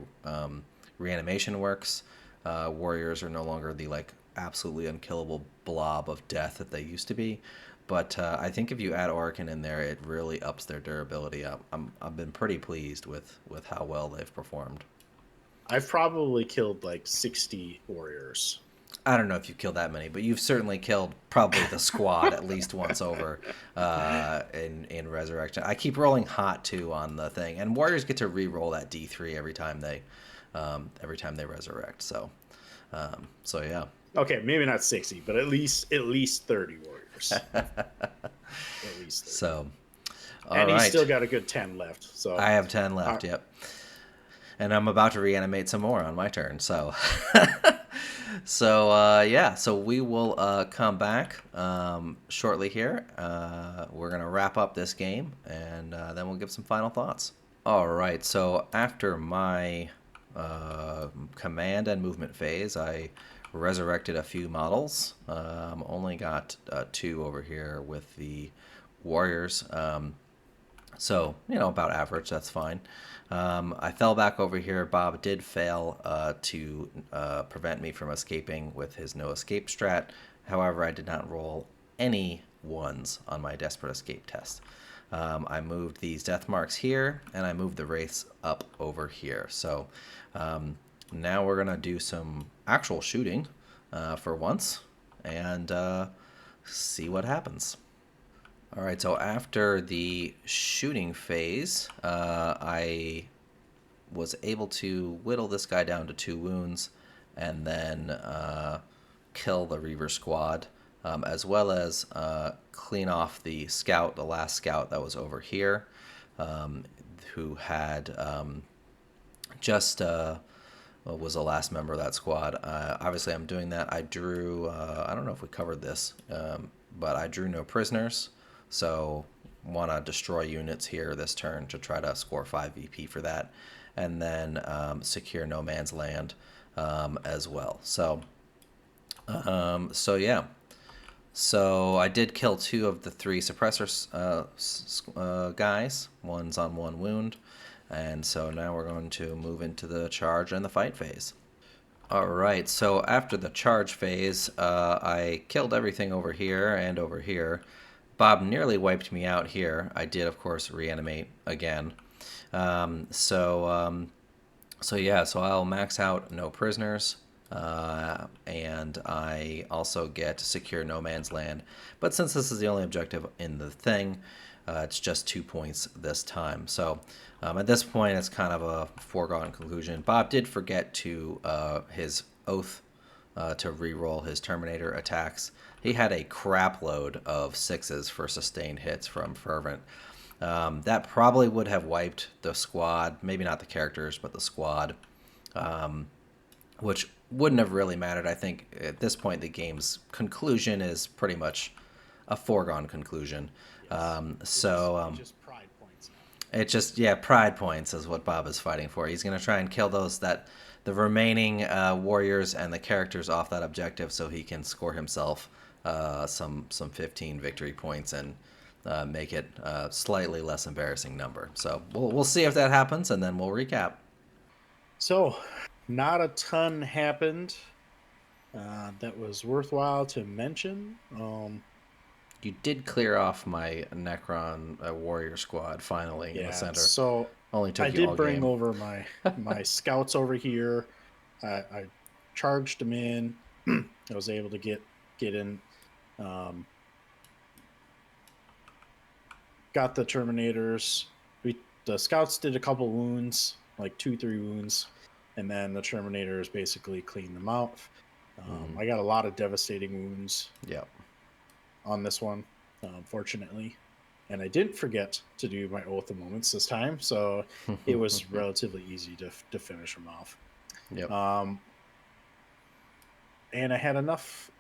S2: reanimation works, warriors are no longer the like absolutely unkillable blob of death that they used to be. But I think if you add Oracan in there, it really ups their durability. I've been pretty pleased with how well they've performed.
S3: I've probably killed like 60 warriors.
S2: I don't know if you've killed that many, but you've certainly killed probably the squad at least once over in Resurrection. I keep rolling hot too on the thing, and warriors get to re-roll that D3 every time they resurrect. So yeah.
S3: Okay, maybe not 60, but at least 30 warriors. At least 30.
S2: So,
S3: and
S2: right.
S3: he's still got a good 10 left. So
S2: I have 10 left. Yep. And I'm about to reanimate some more on my turn. So, so we will come back shortly here. We're gonna wrap up this game, and then we'll give some final thoughts. All right. So after my command and movement phase, I resurrected a few models. Only got 2 over here with the warriors. So, about average, that's fine. I fell back over here. Bob did fail to prevent me from escaping with his no escape strat. However, I did not roll any 1s on my desperate escape test. I moved these death marks here, and I moved the wraiths up over here. So now we're going to do some actual shooting for once and see what happens. All right, so after the shooting phase, I was able to whittle this guy down to 2 wounds and then kill the Reaver squad, as well as clean off the last scout that was over here. who had just was the last member of that squad. Obviously, I'm doing that. I drew. I don't know if we covered this, but I drew no prisoners. So want to destroy units here this turn to try to score 5 VP for that, and then secure no man's land as well. So yeah. So I did kill 2 of the 3 suppressor guys. One's on 1 wound. And so now we're going to move into the charge and the fight phase. All right, so after the charge phase, I killed everything over here and over here. Bob nearly wiped me out here. I did, of course, reanimate again. So I'll max out no prisoners. And I also get secure no man's land. But since this is the only objective in the thing, it's just 2 points this time. So at this point, it's kind of a foregone conclusion. Bob did forget to his oath to re-roll his Terminator attacks. He had a crap load of 6s for sustained hits from Fervent. That probably would have wiped the squad, maybe not the characters, but the squad, which wouldn't have really mattered. I think at this point, the game's conclusion is pretty much a foregone conclusion.
S3: Just pride points now.
S2: It's just, pride points is what Bob is fighting for. He's going to try and kill the remaining warriors and the characters off that objective so he can score himself some 15 victory points and make it a slightly less embarrassing number. So we'll see if that happens, and then we'll recap.
S3: So, not a ton happened that was worthwhile to mention.
S2: You did clear off my Necron warrior squad finally in the center.
S3: So
S2: only took
S3: I
S2: you
S3: did
S2: all
S3: bring
S2: game.
S3: over my scouts over here. I charged them in. I was able to get in. Got the Terminators. The scouts did a couple wounds, like 2-3 wounds, and then the Terminators basically cleaned them out. I got a lot of devastating wounds.
S2: Yep.
S3: On this one, fortunately, and I didn't forget to do my Oath of Moments this time, so it was relatively easy to finish them off.
S2: Yep.
S3: And I had enough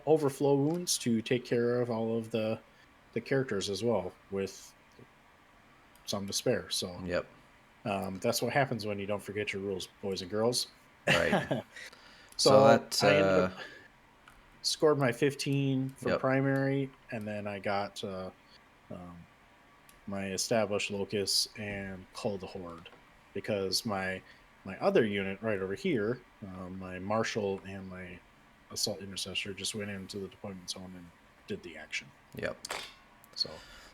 S3: overflow wounds to take care of all of the characters as well, with some to spare. So
S2: yep.
S3: That's what happens when you don't forget your rules, boys and girls.
S2: Right.
S3: So
S2: that
S3: I ended up scored my 15 for
S2: Yep.
S3: primary, and then I got my established locus and cull the horde, because my other unit right over here, my marshal and my assault intercessor, just went into the deployment zone and did the action.
S2: Yep.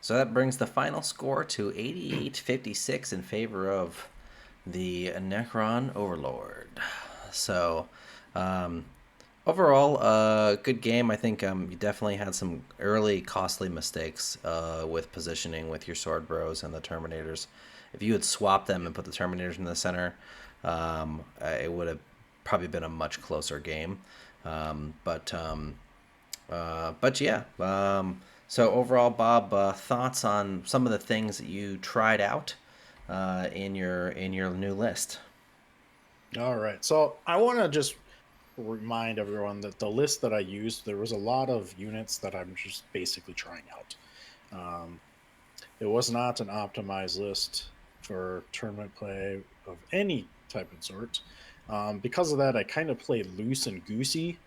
S3: So
S2: that brings the final score to 88-56 in favor of the Necron Overlord. So overall, good game. I think you definitely had some early costly mistakes with positioning with your Sword Bros and the Terminators. If you had swapped them and put the Terminators in the center, it would have probably been a much closer game. But yeah. So overall, Bob, thoughts on some of the things that you tried out in your new list?
S3: All right. So I want to just remind everyone that the list that I used, there was a lot of units that I'm just basically trying out. It was not an optimized list for tournament play of any type and sort. Because of that, I kind of played loose and goosey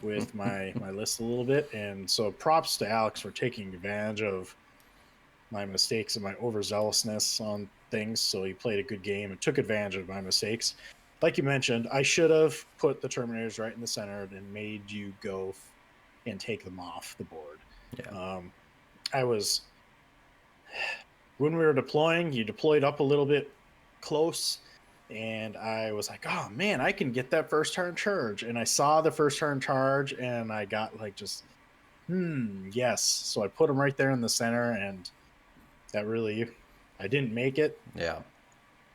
S3: with my list a little bit. And so props to Alex for taking advantage of my mistakes and my overzealousness on things. So he played a good game and took advantage of my mistakes. Like you mentioned, I should have put the Terminators right in the center and made you go and take them off the board.
S2: Yeah.
S3: When we were deploying, you deployed up a little bit close, and I was like, oh man, I can get that first turn charge. And I saw the first turn charge, and I got like just, yes. So I put them right there in the center, and that really, I didn't make it.
S2: Yeah.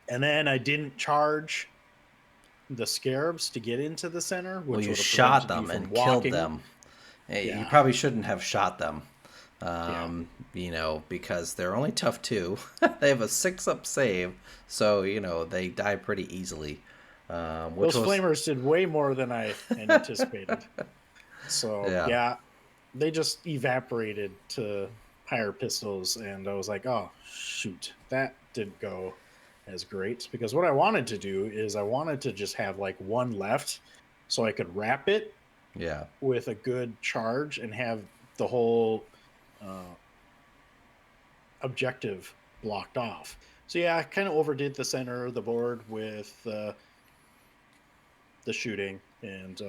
S3: And then I didn't charge the scarabs to get into the center.
S2: Well, you shot them and killed them.
S3: Yeah.
S2: You probably shouldn't have shot them.
S3: Yeah.
S2: Because they're only tough 2. They have a 6-up save, so, they die pretty easily, which
S3: Those
S2: was,
S3: flamers did way more than I anticipated. So
S2: yeah.
S3: yeah, they just evaporated to higher pistols, and I was like, oh shoot, that didn't go as great. Because what I wanted to do is I wanted to just have like one left, so I could wrap it
S2: Yeah.
S3: with a good charge and have the whole uh, objective blocked off. So yeah, I kind of overdid the center of the board with the shooting, and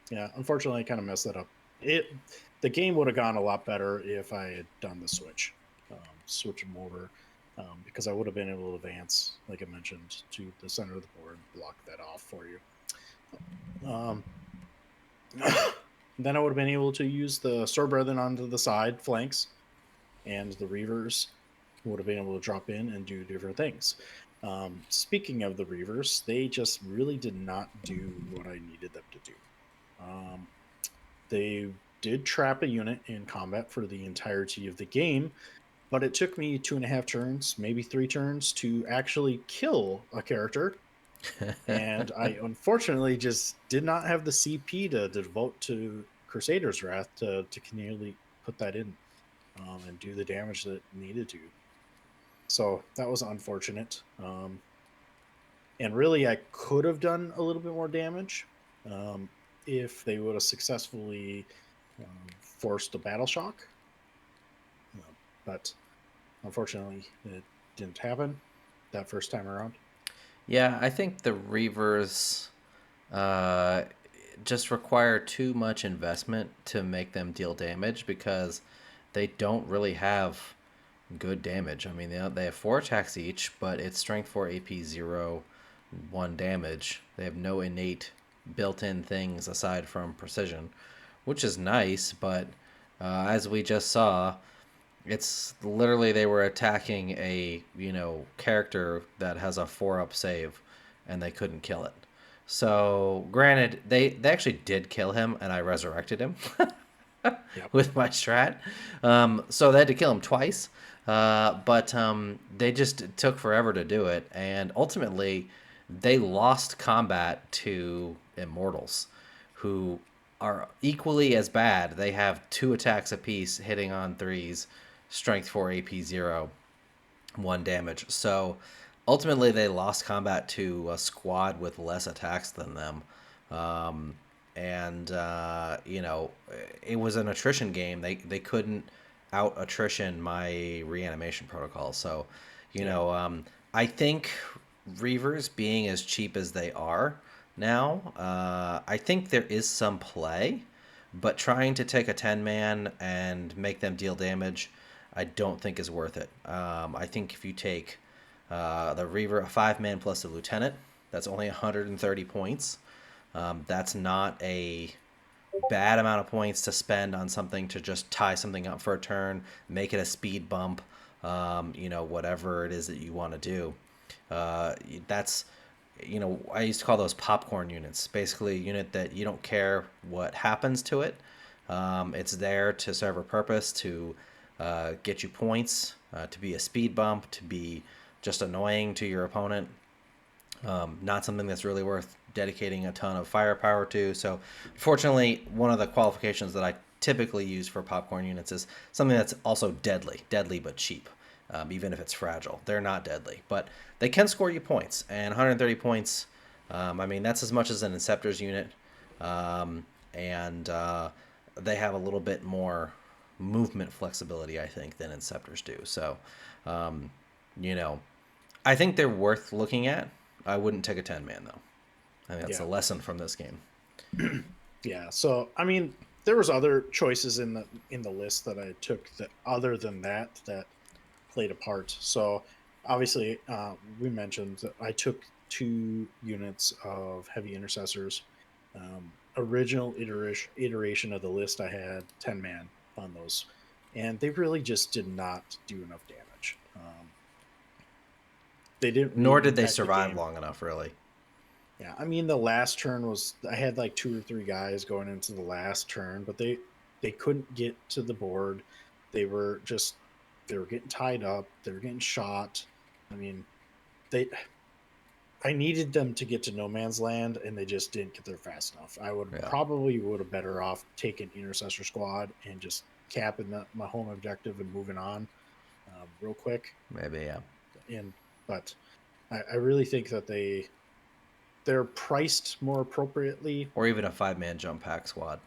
S3: yeah, unfortunately, I kind of messed that up. It The game would have gone a lot better if I had done the switch them over, because I would have been able to advance, like I mentioned, to the center of the board and block that off for you. Um, then I would have been able to use the Sword Brethren onto the side flanks, and the Reavers would have been able to drop in and do different things. Speaking of the Reavers, they just really did not do what I needed them to do. Um, they did trap a unit in combat for the entirety of the game, but it took me 2.5 turns, maybe 3 turns, to actually kill a character. And I unfortunately just did not have the CP to devote to Crusader's Wrath to continually put that in, and do the damage that needed to. So that was unfortunate. And really, I could have done a little bit more damage, um, if they would have successfully forced a battle shock. But unfortunately, it didn't happen that first time around.
S2: Yeah, I think the Reavers uh, just require too much investment to make them deal damage because they don't really have good damage. I mean, they have 4 attacks each, but it's strength 4, AP 0, 1 damage. They have no innate built in things aside from precision, which is nice, but as we just saw, it's literally they were attacking a, character that has a 4-up save and they couldn't kill it. So, granted, they actually did kill him and I resurrected him
S3: Yep.
S2: with my strat. So they had to kill him twice. But they just took forever to do it. And ultimately, they lost combat to Immortals, who are equally as bad. They have 2 attacks apiece, hitting on 3s, strength 4, AP 0, 1 damage. So ultimately, they lost combat to a squad with less attacks than them. Um, and it was an attrition game. They couldn't out attrition my reanimation protocol. So,
S3: Yeah.
S2: I think Reavers being as cheap as they are now, I think there is some play, but trying to take a 10-man and make them deal damage, I don't think is worth it. I think if you take the Reaver, a 5-man plus a lieutenant, that's only 130 points. That's not a bad amount of points to spend on something to just tie something up for a turn, make it a speed bump, whatever it is that you want to do. That's, I used to call those popcorn units. Basically, a unit that you don't care what happens to it. It's there to serve a purpose, to get you points, to be a speed bump, to be just annoying to your opponent. Not something that's really worth dedicating a ton of firepower to. So, fortunately, one of the qualifications that I typically use for popcorn units is something that's also deadly but cheap. Even if it's fragile, they're not deadly, but they can score you points. And 130 points, I mean, that's as much as an Inceptor's unit, and they have a little bit more movement flexibility, I think, than Inceptors do. So, um, you know, I think they're worth looking at. I wouldn't take a 10-man though. I think that's a
S3: Yeah.
S2: lesson from this game.
S3: Yeah. So I mean, there was other choices in the list that I took that other than that played a part. So obviously, we mentioned that I took 2 units of heavy intercessors. Original iteration of the list, I had 10-man on those, and they really just did not do enough damage. They didn't
S2: Nor
S3: really
S2: did they
S3: impact the
S2: survive
S3: game.
S2: long enough, really.
S3: Yeah, I mean the last turn was I had like 2 or 3 guys going into the last turn, but they couldn't get to the board. They were getting tied up. They were getting shot. I mean, they I needed them to get to no man's land, and they just didn't get there fast enough. I
S2: Yeah,
S3: would have better off taking intercessor squad and just capping my home objective and moving on real quick.
S2: maybe, yeah.
S3: And but I really think that they're priced more appropriately.
S2: Or even a 5-man jump pack squad.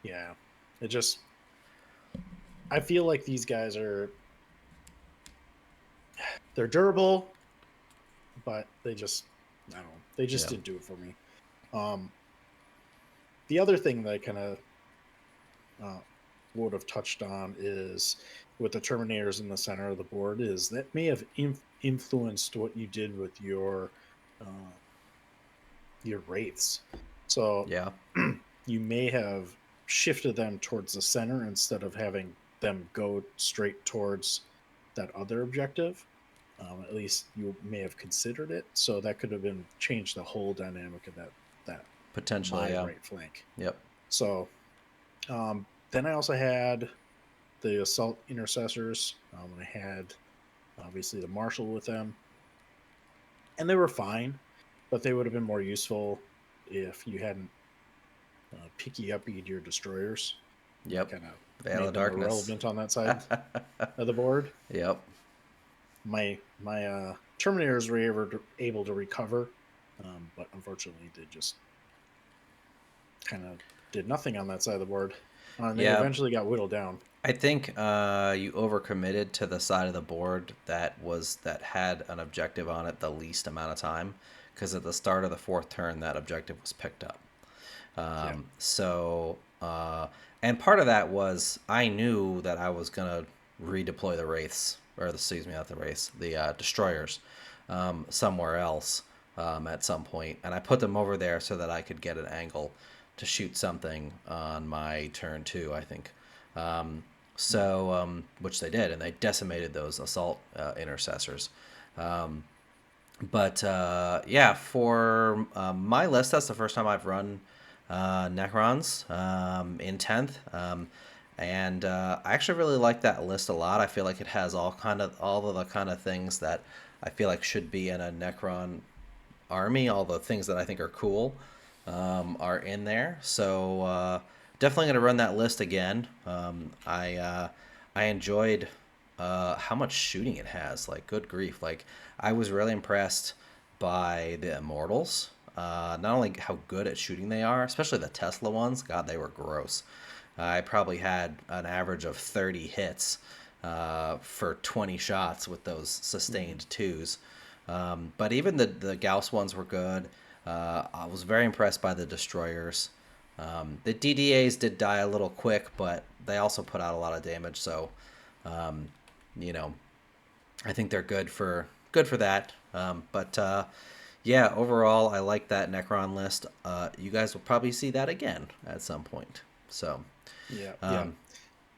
S3: Yeah, it just I feel like these guys they're durable, but I don't know, they just
S2: Yeah.
S3: didn't do it for me. Um, the other thing that I kind of uh, would have touched on is with the Terminators in the center of the board is that may have influenced what you did with uh, your wraiths. So
S2: Yeah.
S3: you may have shifted them towards the center instead of having them go straight towards that other objective. At least you may have considered it. So that could have been changed the whole dynamic of that
S2: Potentially,
S3: my
S2: yeah.
S3: right flank.
S2: Yep.
S3: So then I also had the assault intercessors. I had obviously the marshal with them, and they were fine, but they would have been more useful if you hadn't picky upbeat your destroyers.
S2: Yep.
S3: Kind of
S2: Veil of
S3: made them
S2: Darkness.
S3: irrelevant on that side of the board.
S2: Yep.
S3: My Terminators were able to recover, but unfortunately they just kind of did nothing on that side of the board. And they
S2: Yeah.
S3: eventually got whittled down.
S2: I think you overcommitted to the side of the board that had an objective on it the least amount of time, because at the start of the fourth turn that objective was picked up.
S3: Yeah.
S2: So and part of that was I knew that I was gonna redeploy the wraiths, or excuse me, not the wraiths, the destroyers, somewhere else at some point, and I put them over there so that I could get an angle to shoot something on my turn two, I think. Which they did, and they decimated those assault intercessors. But yeah, for my list, that's the first time I've run Necrons in 10th. And I actually really like that list a lot. I feel like it has all of the kind of things that I feel like should be in a Necron army. All the things that I think are cool are in there. So definitely going to run that list again. I enjoyed how much shooting it has. Like, good grief! Like, I was really impressed by the Immortals. Not only how good at shooting they are, especially the Tesla ones. God, they were gross. I probably had an average of 30 hits for 20 shots with those sustained twos. But even the Gauss ones were good. I was very impressed by the destroyers. The DDAs did die a little quick, but they also put out a lot of damage. So, um, you know, I think they're good for that. Yeah, overall, I like that Necron list. You guys will probably see that again at some point. So,
S3: Yeah, yeah.
S2: um,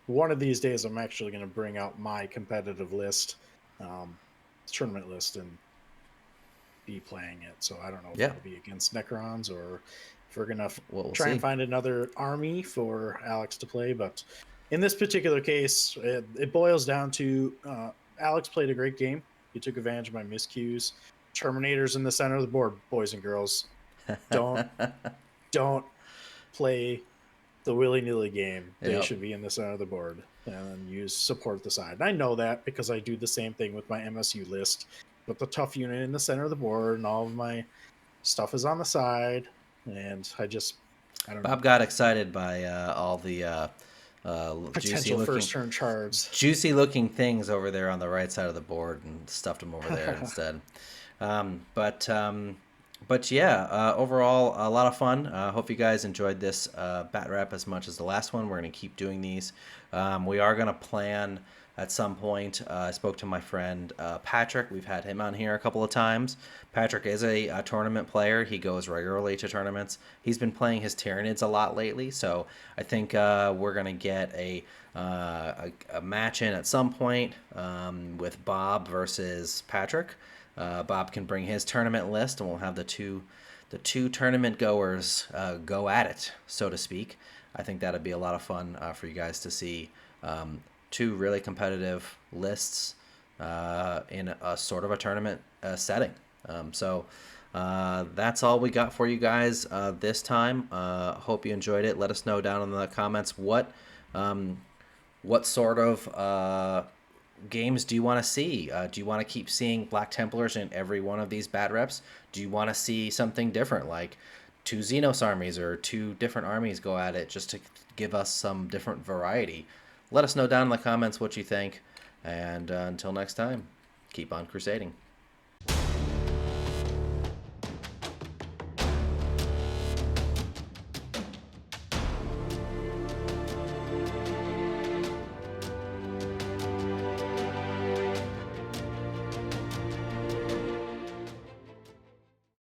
S3: One of these days, I'm actually going to bring out my competitive list, um, tournament list, and be playing it. So I don't know if
S2: yeah,
S3: it'll be against Necrons or if we're going to
S2: we'll
S3: try and
S2: see.
S3: find another army for Alex to play. But in this particular case, it boils down to Alex played a great game. He took advantage of my miscues. Terminators in the center of the board, boys and girls. Don't don't play the willy nilly game. They
S2: Yep.
S3: should be in the center of the board and use support the side. And I know that because I do the same thing with my MSU list. Put the tough unit in the center of the board, and all of my stuff is on the side. And I don't know,
S2: Bob got excited by all the
S3: potential first turn chards.
S2: juicy looking things over there on the right side of the board and stuffed them over there instead. Um, but um, but yeah, overall a lot of fun. Hope you guys enjoyed this bat rap as much as the last one. We're gonna keep doing these. We are gonna plan at some point. I spoke to my friend Patrick. We've had him on here a couple of times. Patrick is a tournament player. He goes regularly to tournaments. He's been playing his Tyranids a lot lately, so I think we're gonna get a match in at some point with Bob versus Patrick. Bob can bring his tournament list, and we'll have the two tournament goers go at it, so to speak. I think that'd be a lot of fun for you guys to see Two really competitive lists in a sort of a tournament setting. That's all we got for you guys this time. Hope you enjoyed it. Let us know down in the comments what sort of games do you want to see? Do you want to keep seeing Black Templars in every one of these bat reps? Do you want to see something different, like two Xenos armies or two different armies go at it, just to give us some different variety? Let us know down in the comments what you think. And until next time, keep on crusading.